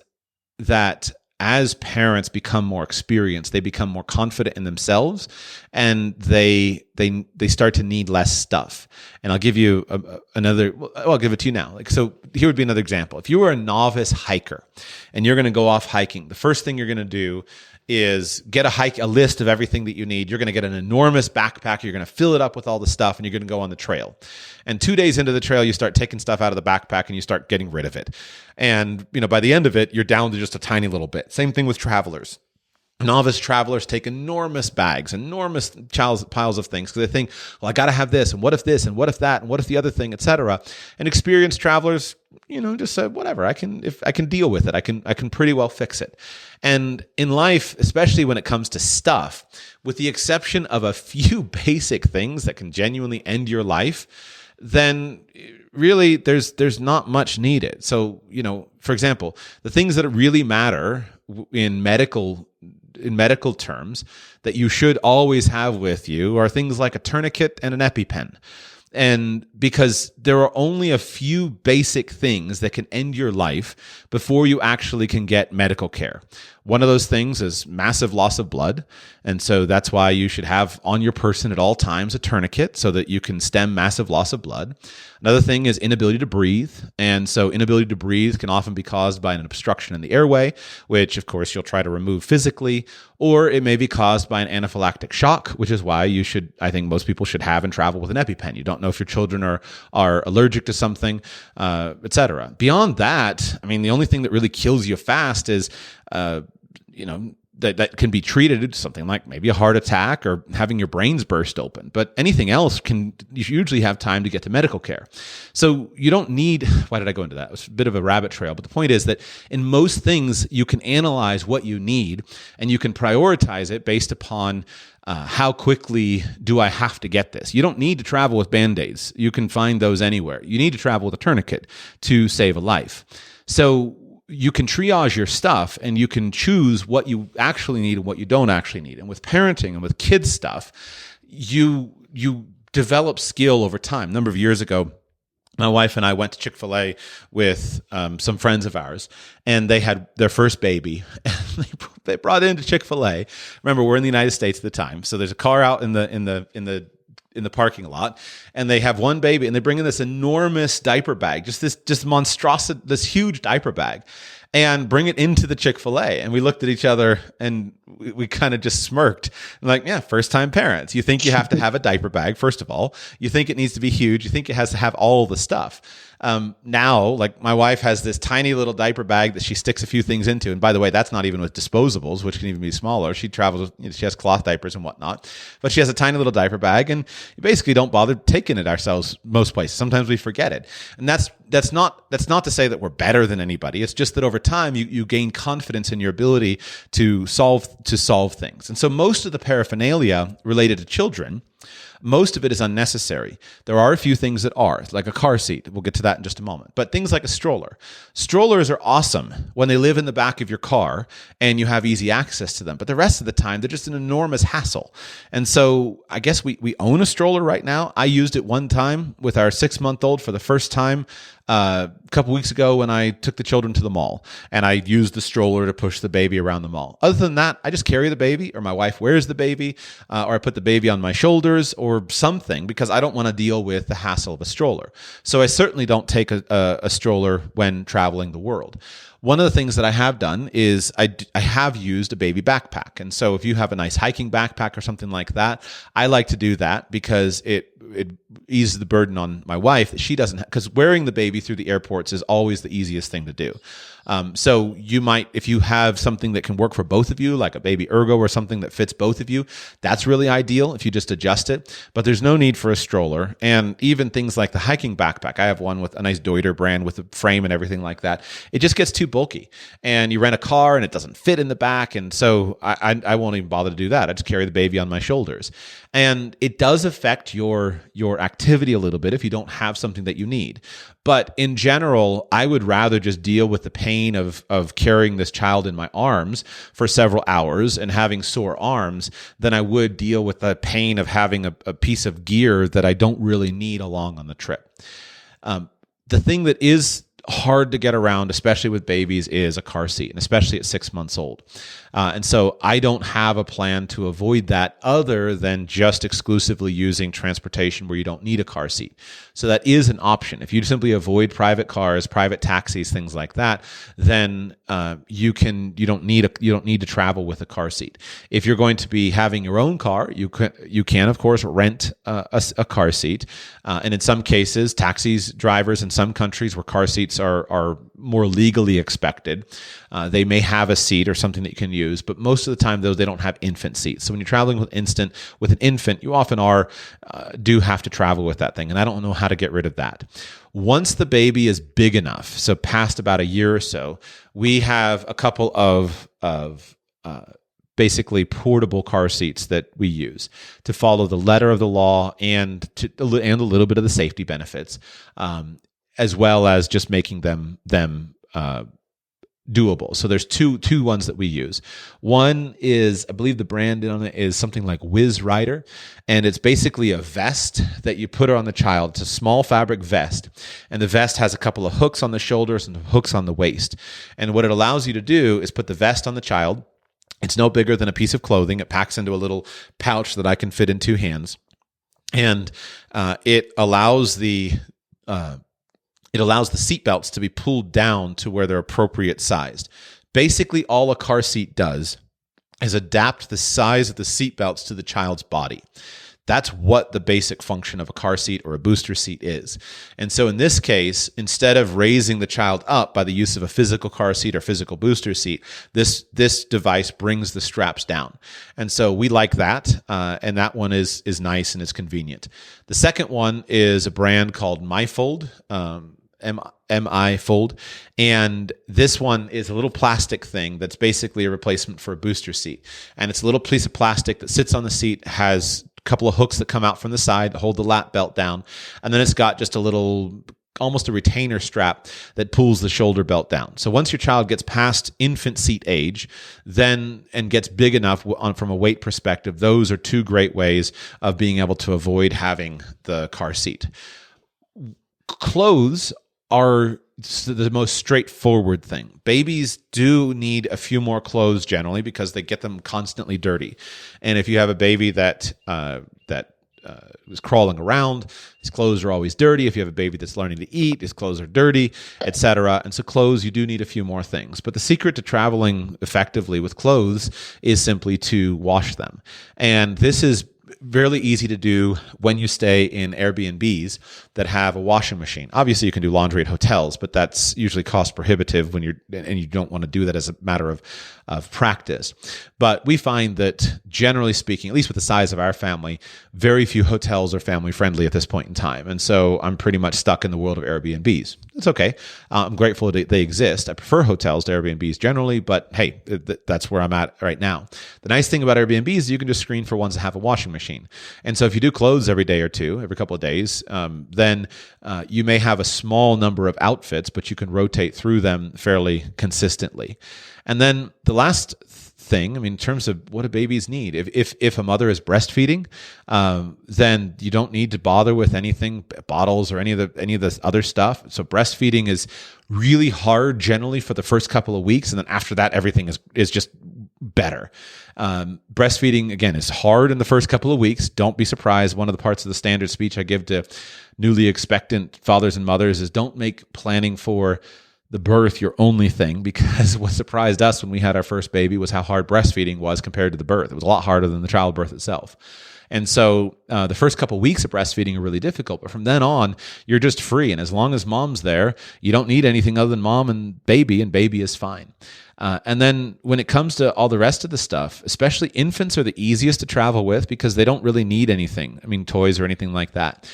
that as parents become more experienced, they become more confident in themselves, and they start to need less stuff. And I'll give you I'll give it to you now. So here would be another example. If you were a novice hiker and you're going to go off hiking, the first thing you're going to do is get a list of everything that you need. You're going to get an enormous backpack. You're going to fill it up with all the stuff, and you're going to go on the trail. And 2 days into the trail, you start taking stuff out of the backpack and you start getting rid of it. And by the end of it, you're down to just a tiny little bit. Same thing with travelers. Novice travelers take enormous bags, enormous piles of things because they think, well, I got to have this, and what if this, and what if that, and what if the other thing, etc. And experienced travelers, just say, whatever, if I can deal with it, I can pretty well fix it. And in life, especially when it comes to stuff, with the exception of a few basic things that can genuinely end your life, then really there's not much needed. So, for example, the things that really matter in medical terms that you should always have with you are things like a tourniquet and an EpiPen. And because there are only a few basic things that can end your life before you actually can get medical care. One of those things is massive loss of blood. And so that's why you should have on your person at all times a tourniquet so that you can stem massive loss of blood. Another thing is inability to breathe. And so inability to breathe can often be caused by an obstruction in the airway, which of course you'll try to remove physically, or it may be caused by an anaphylactic shock, which is why I think most people should have and travel with an EpiPen. You don't know if your children are allergic to something, etc. Beyond that, the only thing that really kills you fast is, that can be treated, something like maybe a heart attack or having your brains burst open. But anything else you usually have time to get to medical care. So you don't need, why did I go into that? It was a bit of a rabbit trail. But the point is that in most things, you can analyze what you need and you can prioritize it based upon how quickly do I have to get this? You don't need to travel with Band-Aids. You can find those anywhere. You need to travel with a tourniquet to save a life. So you can triage your stuff and you can choose what you actually need and what you don't actually need. And with parenting and with kids stuff, you develop skill over time. A number of years ago, my wife and I went to Chick-fil-A with some friends of ours, and they had their first baby. And they brought it into Chick-fil-A. Remember, we're in the United States at the time, so there's a car out in the parking lot, and they have one baby, and they bring in this enormous diaper bag, just monstrosity, this huge diaper bag, and bring it into the Chick-fil-A. And we looked at each other and we kind of just smirked. Like, yeah, first time parents. You think you have to have a diaper bag, first of all. You think it needs to be huge. You think it has to have all the stuff. Now, like my wife has this tiny little diaper bag that she sticks a few things into. And by the way, that's not even with disposables, which can even be smaller. She travels, she has cloth diapers and whatnot, but she has a tiny little diaper bag, and you basically don't bother taking it ourselves most places. Sometimes we forget it. And that's not to say that we're better than anybody. It's just that over time you gain confidence in your ability to solve things. And so most of the paraphernalia related to children Most of it is unnecessary. There are a few things that are, like a car seat. We'll get to that in just a moment. But things like a stroller. Strollers are awesome when they live in the back of your car and you have easy access to them. But the rest of the time, they're just an enormous hassle. And so I guess we own a stroller right now. I used it one time with our 6-month-old for the first time a couple weeks ago when I took the children to the mall, and I used the stroller to push the baby around the mall. Other than that, I just carry the baby, or my wife wears the baby, or I put the baby on my shoulders or something, because I don't want to deal with the hassle of a stroller. So I certainly don't take a stroller when traveling the world. One of the things that I have done is I have used a baby backpack. And so if you have a nice hiking backpack or something like that, I like to do that because it eases the burden on my wife that she doesn't have, because wearing the baby through the airports is always the easiest thing to do. So you might, if you have something that can work for both of you, like a baby ergo or something that fits both of you, that's really ideal if you just adjust it. But there's no need for a stroller. And even things like the hiking backpack, I have one with a nice Deuter brand with a frame and everything like that. It just gets too bulky. And you rent a car and it doesn't fit in the back. And so I won't even bother to do that. I just carry the baby on my shoulders. And it does affect your activity a little bit if you don't have something that you need. But in general, I would rather just deal with the pain of carrying this child in my arms for several hours and having sore arms than I would deal with the pain of having a piece of gear that I don't really need along on the trip. The thing that is hard to get around, especially with babies, is a car seat, and especially at 6 months old. And so I don't have a plan to avoid that other than just exclusively using transportation where you don't need a car seat. So that is an option. If you simply avoid private cars, private taxis, things like that, then you don't need to travel with a car seat. If you're going to be having your own car, you can of course rent a car seat. And in some cases, taxis drivers in some countries where car seats are more legally expected, they may have a seat or something that you can use, but most of the time, they don't have infant seats. So when you're traveling with an infant, you often do have to travel with that thing, and I don't know how to get rid of that. Once the baby is big enough, so past about a year or so, we have a couple of basically portable car seats that we use to follow the letter of the law and a little bit of the safety benefits, as well as just making them doable. So there's two ones that we use. One is, I believe the brand on it is something like Whiz Rider, and it's basically a vest that you put on the child. It's a small fabric vest, and the vest has a couple of hooks on the shoulders and hooks on the waist. And what it allows you to do is put the vest on the child. It's no bigger than a piece of clothing. It packs into a little pouch that I can fit in 2 hands, and it allows the seat belts to be pulled down to where they're appropriate sized. Basically, all a car seat does is adapt the size of the seat belts to the child's body. That's what the basic function of a car seat or a booster seat is. And so in this case, instead of raising the child up by the use of a physical car seat or physical booster seat, this device brings the straps down. And so we like that, and that one is nice and is convenient. The second one is a brand called MyFold, MI Fold. And this one is a little plastic thing that's basically a replacement for a booster seat. And it's a little piece of plastic that sits on the seat, has a couple of hooks that come out from the side to hold the lap belt down. And then it's got just a little, almost a retainer strap that pulls the shoulder belt down. So once your child gets past infant seat age, and gets big enough from a weight perspective, those are 2 great ways of being able to avoid having the car seat. Clothes are the most straightforward thing. Babies do need a few more clothes generally because they get them constantly dirty. And if you have a baby that is crawling around, his clothes are always dirty. If you have a baby that's learning to eat, his clothes are dirty, etc. And so clothes, you do need a few more things. But the secret to traveling effectively with clothes is simply to wash them. And this is really easy to do when you stay in Airbnbs that have a washing machine. Obviously, you can do laundry at hotels, but that's usually cost prohibitive and you don't want to do that as a matter of practice. But we find that generally speaking, at least with the size of our family, very few hotels are family friendly at this point in time. And so I'm pretty much stuck in the world of Airbnbs. It's okay. I'm grateful that they exist. I prefer hotels to Airbnbs generally, but hey, that's where I'm at right now. The nice thing about Airbnbs is you can just screen for ones that have a washing machine. machine. And so if you do clothes every day or two, every couple of days, then you may have a small number of outfits, but you can rotate through them fairly consistently. And then the last thing, in terms of what do babies need? If a mother is breastfeeding, then you don't need to bother with anything, bottles or any of the other stuff. So breastfeeding is really hard generally for the first couple of weeks, and then after that, everything is just better. Breastfeeding, again, is hard in the first couple of weeks. Don't be surprised. One of the parts of the standard speech I give to newly expectant fathers and mothers is don't make planning for the birth your only thing, because what surprised us when we had our first baby was how hard breastfeeding was compared to the birth. It was a lot harder than the childbirth itself. And so the first couple of weeks of breastfeeding are really difficult, but from then on, you're just free. And as long as mom's there, you don't need anything other than mom and baby is fine. And then when it comes to all the rest of the stuff, especially infants are the easiest to travel with because they don't really need anything. Toys or anything like that.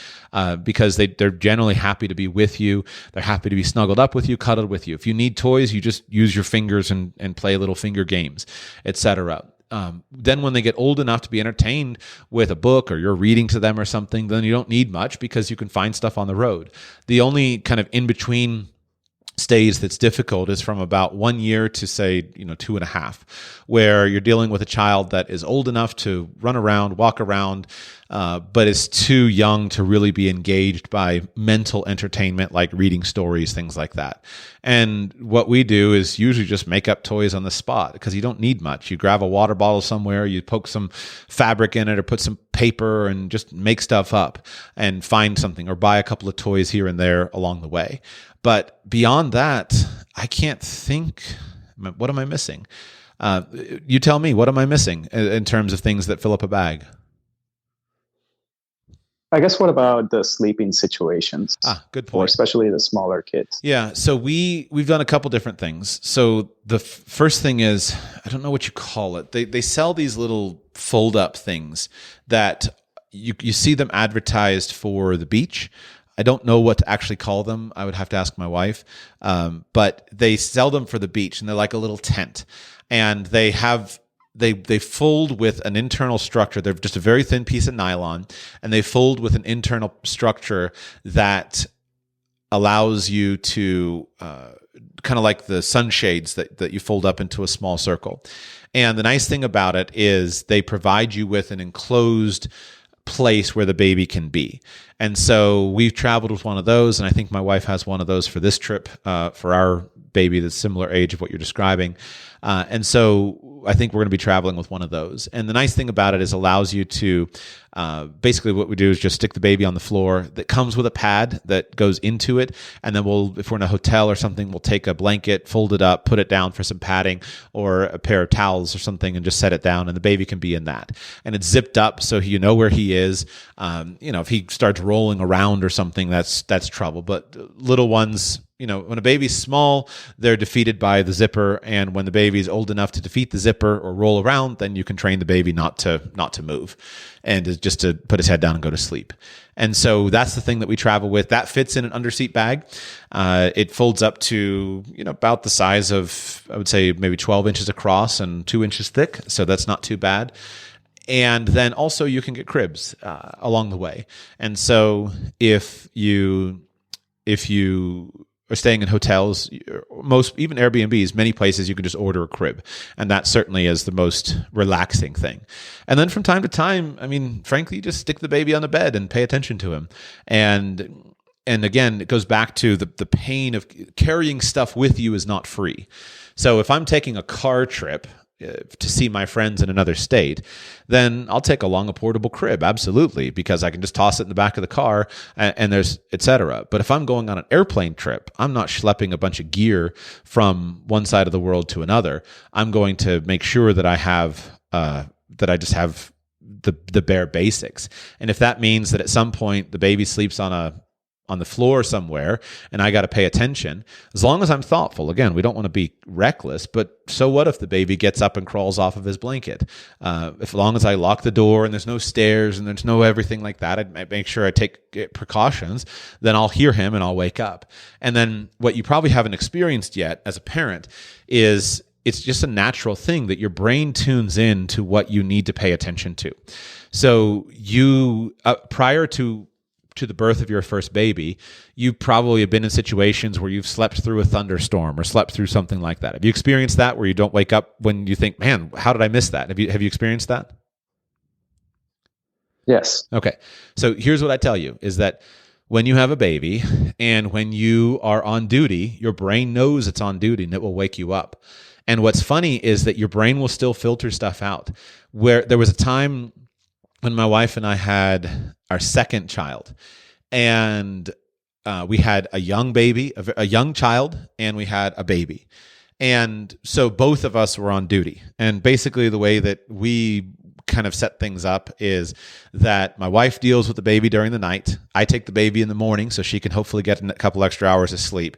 Because they're generally happy to be with you. They're happy to be snuggled up with you, cuddled with you. If you need toys, you just use your fingers and play little finger games, etc. Then when they get old enough to be entertained with a book or you're reading to them or something, then you don't need much because you can find stuff on the road. The only kind of in-between stage that's difficult is from about 1 year to say 2.5, where you're dealing with a child that is old enough to run around, walk around, but is too young to really be engaged by mental entertainment like reading stories, things like that. And what we do is usually just make up toys on the spot because you don't need much. You grab a water bottle somewhere, you poke some fabric in it or put some paper and just make stuff up and find something or buy a couple of toys here and there along the way. But beyond that, I can't think, what am I missing? You tell me, what am I missing in terms of things that fill up a bag? I guess what about the sleeping situations? Good point. For especially the smaller kids. Yeah, so we've done a couple different things. So the first thing is, I don't know what you call it. They sell these little fold-up things that you see them advertised for the beach. I don't know what to actually call them. I would have to ask my wife. But they sell them for the beach, and they're like a little tent. And they fold with an internal structure. They're just a very thin piece of nylon, and they fold with an internal structure that allows you to kind of like the sunshades that you fold up into a small circle. And the nice thing about it is they provide you with an enclosed place where the baby can be. And so we've traveled with one of those, and I think my wife has one of those for this trip for our baby that's similar age of what you're describing. And so I think we're going to be traveling with one of those. And the nice thing about it is it allows you to basically what we do is just stick the baby on the floor that comes with a pad that goes into it. And then if we're in a hotel or something, we'll take a blanket, fold it up, put it down for some padding or a pair of towels or something and just set it down. And the baby can be in that. And it's zipped up so you know where he is. If he starts rolling around or something, that's trouble. But little ones, when a baby's small, they're defeated by the zipper. And when the baby's old enough to defeat the zipper or roll around, then you can train the baby not to move and just to put his head down and go to sleep. And so that's the thing that we travel with. That fits in an underseat bag. It folds up to, about the size of, I would say maybe 12 inches across and 2 inches thick. So that's not too bad. And then also you can get cribs along the way. And so if you are staying in hotels, even Airbnbs, many places you can just order a crib. And that certainly is the most relaxing thing. And then from time to time, frankly, you just stick the baby on the bed and pay attention to him. And again, it goes back to the pain of carrying stuff with you is not free. So if I'm taking a car trip to see my friends in another state, then I'll take along a portable crib, absolutely, because I can just toss it in the back of the car and there's et cetera. But if I'm going on an airplane trip, I'm not schlepping a bunch of gear from one side of the world to another. I'm going to make sure that I just have the bare basics. And if that means that at some point the baby sleeps on the floor somewhere and I got to pay attention, as long as I'm thoughtful. Again, we don't want to be reckless, but so what if the baby gets up and crawls off of his blanket? As long as I lock the door and there's no stairs and there's no everything like that, I make sure I take precautions, then I'll hear him and I'll wake up. And then what you probably haven't experienced yet as a parent is it's just a natural thing that your brain tunes in to what you need to pay attention to. So you, prior to the birth of your first baby, you probably have been in situations where you've slept through a thunderstorm or slept through something like that. Have you experienced that, where you don't wake up when you think, man, how did I miss that? Have you experienced that? Yes. Okay. So here's what I tell you is that when you have a baby and when you are on duty, your brain knows it's on duty and it will wake you up. And what's funny is that your brain will still filter stuff out. Where there was a time when my wife and I had our second child, and we had a young baby, a young child, and we had a baby. And so both of us were on duty. And basically the way that we kind of set things up is that my wife deals with the baby during the night. I take the baby in the morning so she can hopefully get a couple extra hours of sleep.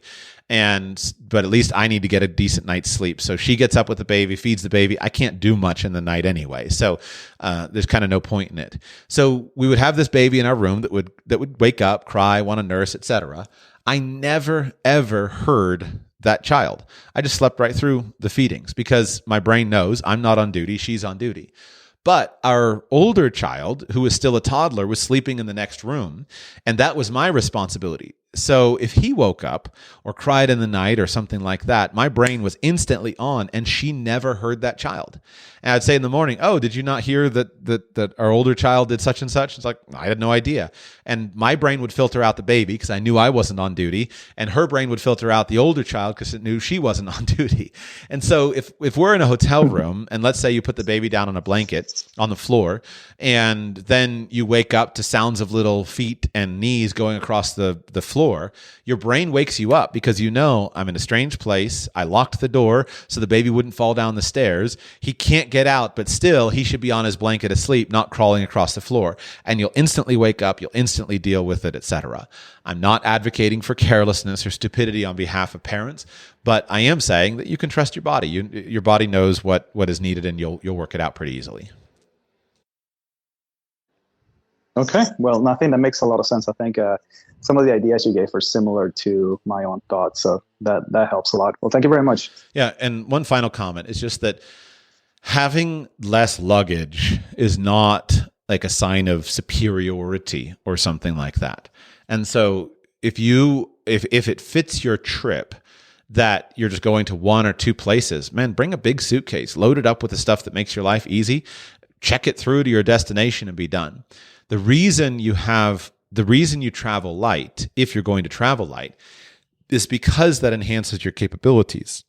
But at least I need to get a decent night's sleep. So she gets up with the baby, feeds the baby. I can't do much in the night anyway. So there's kind of no point in it. So we would have this baby in our room that would wake up, cry, want to nurse, etc. I never, ever heard that child. I just slept right through the feedings because my brain knows I'm not on duty. She's on duty. But our older child, who was still a toddler, was sleeping in the next room, and that was my responsibility. So if he woke up or cried in the night or something like that, my brain was instantly on, and she never heard that child. And I'd say in the morning, "Oh, did you not hear that our older child did such and such?" It's like, I had no idea. And my brain would filter out the baby because I knew I wasn't on duty, and her brain would filter out the older child because it knew she wasn't on duty. And so if we're in a hotel room, and let's say you put the baby down on a blanket on the floor, and then you wake up to sounds of little feet and knees going across the floor, your brain wakes you up because you know, I'm in a strange place. I locked the door so the baby wouldn't fall down the stairs. He can't get out, but still he should be on his blanket asleep, not crawling across the floor. And you'll instantly wake up, you'll instantly deal with it, etc. I'm not advocating for carelessness or stupidity on behalf of parents, but I am saying that you can trust your body. Your body knows what is needed, and you'll work it out pretty easily. Okay. Well, I think that makes a lot of sense. I think some of the ideas you gave are similar to my own thoughts. So that helps a lot. Well, thank you very much. Yeah. And one final comment is just that having less luggage is not like a sign of superiority or something like that. And so if it fits your trip that you're just going to one or two places, man, bring a big suitcase, load it up with the stuff that makes your life easy, check it through to your destination and be done. The reason you travel light, if you're going to travel light, is because that enhances your capabilities.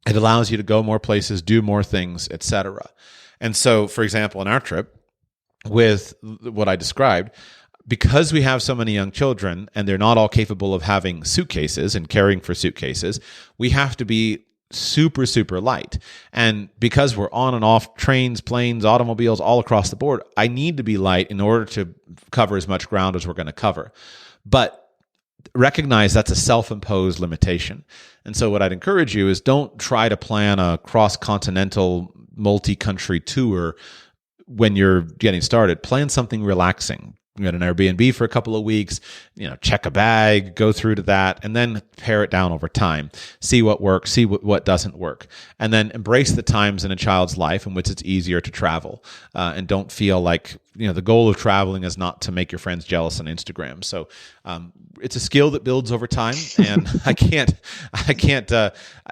It allows you to go more places, do more things, etc. And so, for example, in our trip with what I described, because we have so many young children and they're not all capable of having suitcases and caring for suitcases, we have to be super, super light. And because we're on and off trains, planes, automobiles, all across the board, I need to be light in order to cover as much ground as we're going to cover. But recognize that's a self-imposed limitation. And so what I'd encourage you is don't try to plan a cross-continental, multi-country tour when you're getting started. Plan something relaxing. Get an Airbnb for a couple of weeks, check a bag, go through to that, and then pare it down over time. See what works, see what doesn't work. And then embrace the times in a child's life in which it's easier to travel. And don't feel like, the goal of traveling is not to make your friends jealous on Instagram. So it's a skill that builds over time. And I can't,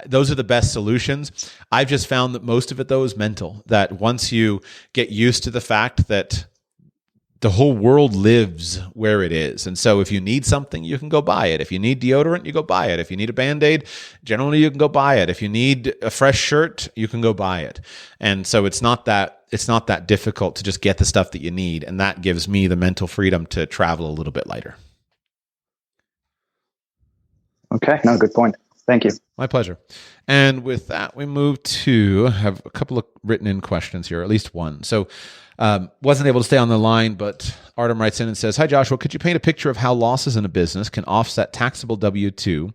those are the best solutions. I've just found that most of it, though, is mental. That once you get used to the fact that the whole world lives where it is. And so if you need something, you can go buy it. If you need deodorant, you go buy it. If you need a Band-Aid, generally you can go buy it. If you need a fresh shirt, you can go buy it. And so it's not that difficult to just get the stuff that you need. And that gives me the mental freedom to travel a little bit lighter. Okay. No, good point. Thank you. My pleasure. And with that, we move to have a couple of written in questions here, at least one. So wasn't able to stay on the line, but Artem writes in and says, "Hi, Joshua. Could you paint a picture of how losses in a business can offset taxable W-2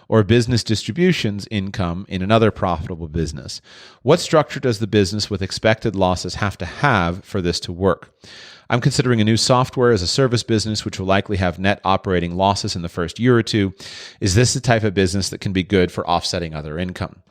or business distributions income in another profitable business? What structure does the business with expected losses have to have for this to work? I'm considering a new software as a service business, which will likely have net operating losses in the first year or two. Is this the type of business that can be good for offsetting other income?"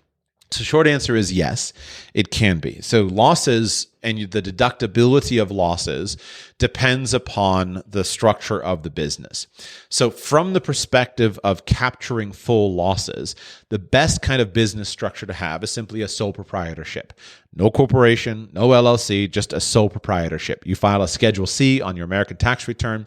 So short answer is yes, it can be. So losses and the deductibility of losses depends upon the structure of the business. So from the perspective of capturing full losses, the best kind of business structure to have is simply a sole proprietorship. No corporation, no LLC, just a sole proprietorship. You file a Schedule C on your American tax return.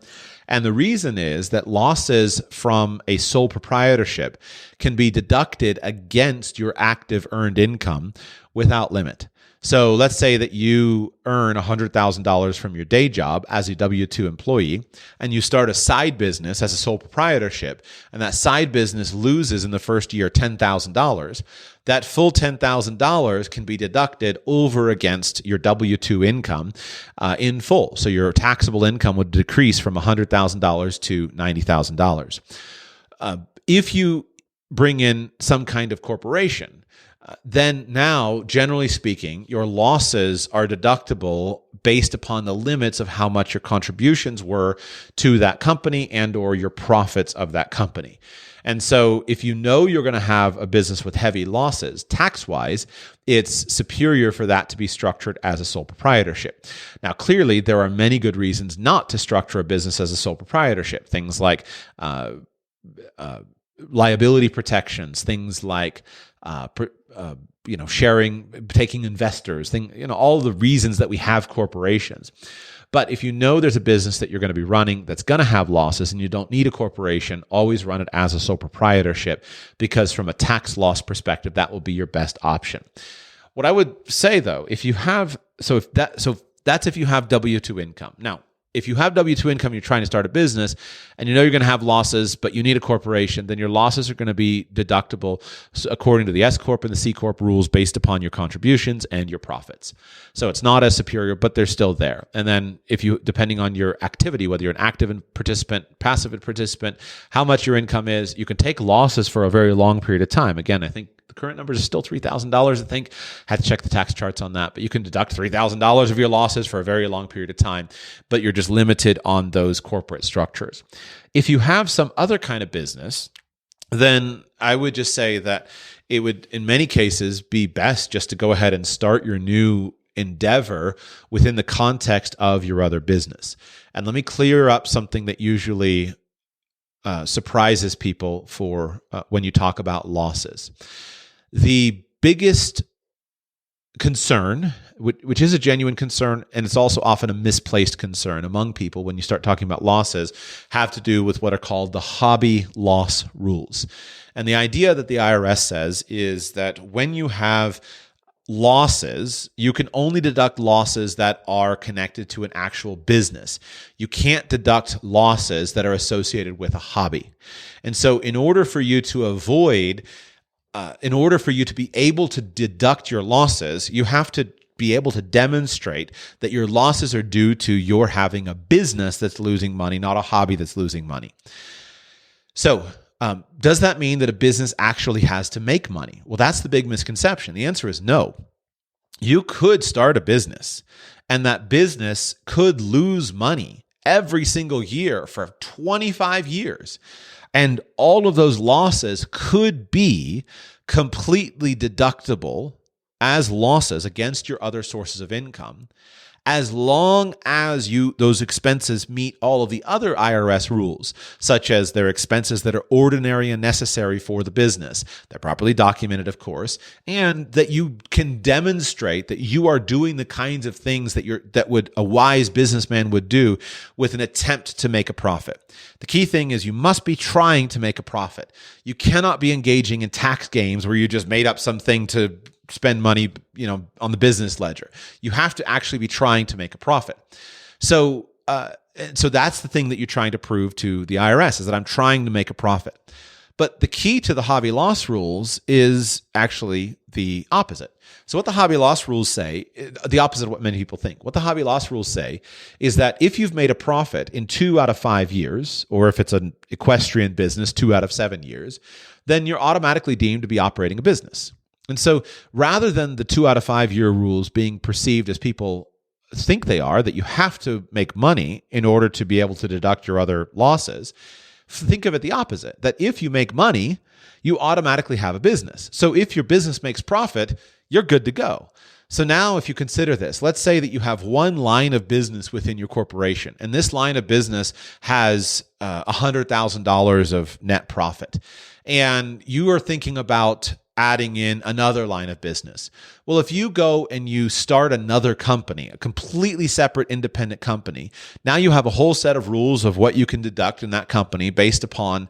And the reason is that losses from a sole proprietorship can be deducted against your active earned income without limit. So let's say that you earn $100,000 from your day job as a W-2 employee, and you start a side business as a sole proprietorship, and that side business loses in the first year $10,000. That full $10,000 can be deducted over against your W-2 income in full. So your taxable income would decrease from $100,000 to $90,000. If you bring in some kind of corporation, then now, generally speaking, your losses are deductible based upon the limits of how much your contributions were to that company and or your profits of that company. And so if you know you're going to have a business with heavy losses, tax-wise, it's superior for that to be structured as a sole proprietorship. Now, clearly, there are many good reasons not to structure a business as a sole proprietorship. Things like liability protections, things like sharing, taking investors, all the reasons that we have corporations. But if you know there's a business that you're going to be running that's going to have losses and you don't need a corporation, always run it as a sole proprietorship, because from a tax loss perspective, that will be your best option. What I would say though, if you have W-2 income. Now, if you have W-2 income, you're trying to start a business and you know you're going to have losses, but you need a corporation, then your losses are going to be deductible according to the S Corp and the C Corp rules based upon your contributions and your profits. So it's not as superior, but they're still there. And then depending on your activity, whether you're an active participant, passive participant, how much your income is, you can take losses for a very long period of time. Again, I think the current numbers are still $3,000, I think. Had to check the tax charts on that, but you can deduct $3,000 of your losses for a very long period of time, but you're just limited on those corporate structures. If you have some other kind of business, then I would just say that it would, in many cases, be best just to go ahead and start your new endeavor within the context of your other business. And let me clear up something that usually surprises people for when you talk about losses. The biggest concern, which is a genuine concern, and it's also often a misplaced concern among people when you start talking about losses, have to do with what are called the hobby loss rules. And the idea that the IRS says is that when you have losses, you can only deduct losses that are connected to an actual business. You can't deduct losses that are associated with a hobby. And so in order for you to be able to deduct your losses, you have to be able to demonstrate that your losses are due to your having a business that's losing money, not a hobby that's losing money. So, does that mean that a business actually has to make money? Well, that's the big misconception. The answer is no. You could start a business, and that business could lose money every single year for 25 years. And all of those losses could be completely deductible as losses against your other sources of income, as long as those expenses meet all of the other IRS rules, such as they're expenses that are ordinary and necessary for the business. They're properly documented, of course, and that you can demonstrate that you are doing the kinds of things that a wise businessman would do with an attempt to make a profit. The key thing is you must be trying to make a profit. You cannot be engaging in tax games where you just made up something to spend money, on the business ledger. You have to actually be trying to make a profit. So that's the thing that you're trying to prove to the IRS, is that I'm trying to make a profit. But the key to the hobby loss rules is actually the opposite. So what the hobby loss rules say, the opposite of what many people think. What the hobby loss rules say is that if you've made a profit in 2 out of 5 years, or if it's an equestrian business, 2 out of 7 years, then you're automatically deemed to be operating a business. And so rather than the 2 out of 5 year rules being perceived as people think they are, that you have to make money in order to be able to deduct your other losses, think of it the opposite, that if you make money, you automatically have a business. So if your business makes profit, you're good to go. So now if you consider this, let's say that you have one line of business within your corporation, and this line of business has $100,000 of net profit, and you are thinking about adding in another line of business. Well, if you go and you start another company, a completely separate independent company, now you have a whole set of rules of what you can deduct in that company based upon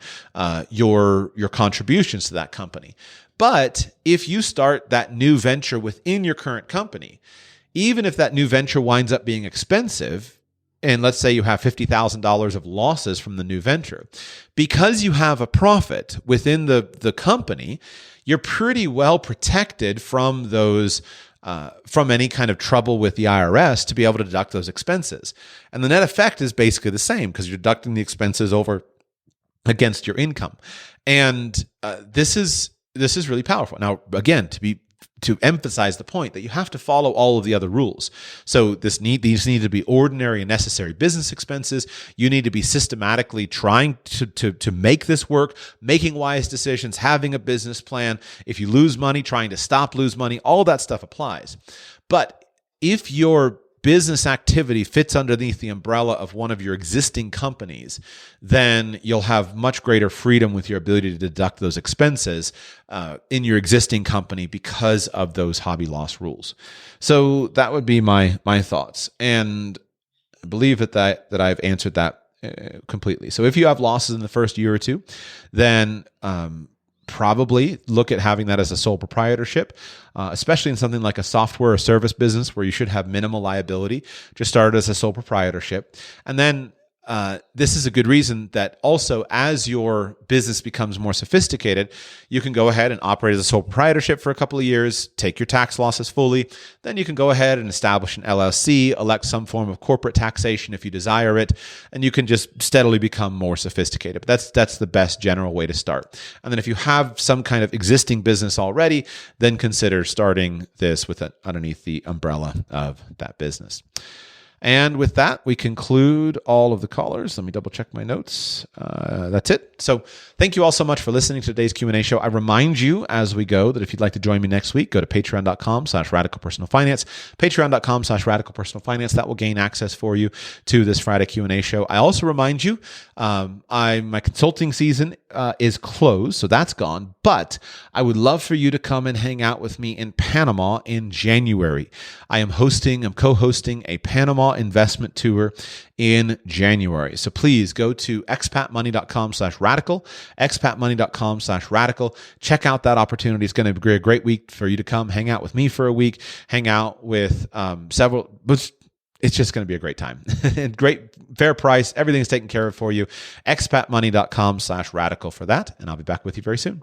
your contributions to that company. But if you start that new venture within your current company, even if that new venture winds up being expensive, and let's say you have $50,000 of losses from the new venture, because you have a profit within the company, you're pretty well protected from those from any kind of trouble with the IRS to be able to deduct those expenses. And the net effect is basically the same because you're deducting the expenses over against your income. And this is really powerful. Now, again, to emphasize the point that you have to follow all of the other rules. So these need to be ordinary and necessary business expenses. You need to be systematically trying to make this work, making wise decisions, having a business plan. If you lose money, trying to stop lose money, all that stuff applies. But if your business activity fits underneath the umbrella of one of your existing companies, then you'll have much greater freedom with your ability to deduct those expenses in your existing company because of those hobby loss rules. So that would be my thoughts, and I believe that I've answered that completely. So if you have losses in the first year or two, then probably look at having that as a sole proprietorship, especially in something like a software or service business where you should have minimal liability. Just start as a sole proprietorship. And then this is a good reason that also as your business becomes more sophisticated, you can go ahead and operate as a sole proprietorship for a couple of years, take your tax losses fully. Then you can go ahead and establish an LLC, elect some form of corporate taxation if you desire it, and you can just steadily become more sophisticated. But that's the best general way to start. And then if you have some kind of existing business already, then consider starting this with underneath the umbrella of that business. And with that, we conclude all of the callers. Let me double check my notes. That's it. So thank you all so much for listening to today's Q&A show. I remind you as we go that if you'd like to join me next week, go to patreon.com/radicalpersonalfinance, patreon.com/radicalpersonalfinance. That will gain access for you to this Friday Q&A show. I also remind you, my consulting season is closed, so that's gone. But I would love for you to come and hang out with me in Panama in January. I am co-hosting a Panama investment tour in January. So please go to expatmoney.com/radical, expatmoney.com/radical. Check out that opportunity. It's going to be a great week for you to come hang out with me for a week, hang out with several. It's just going to be a great time. Great, fair price. Everything's taken care of for you. expatmoney.com/radical for that. And I'll be back with you very soon.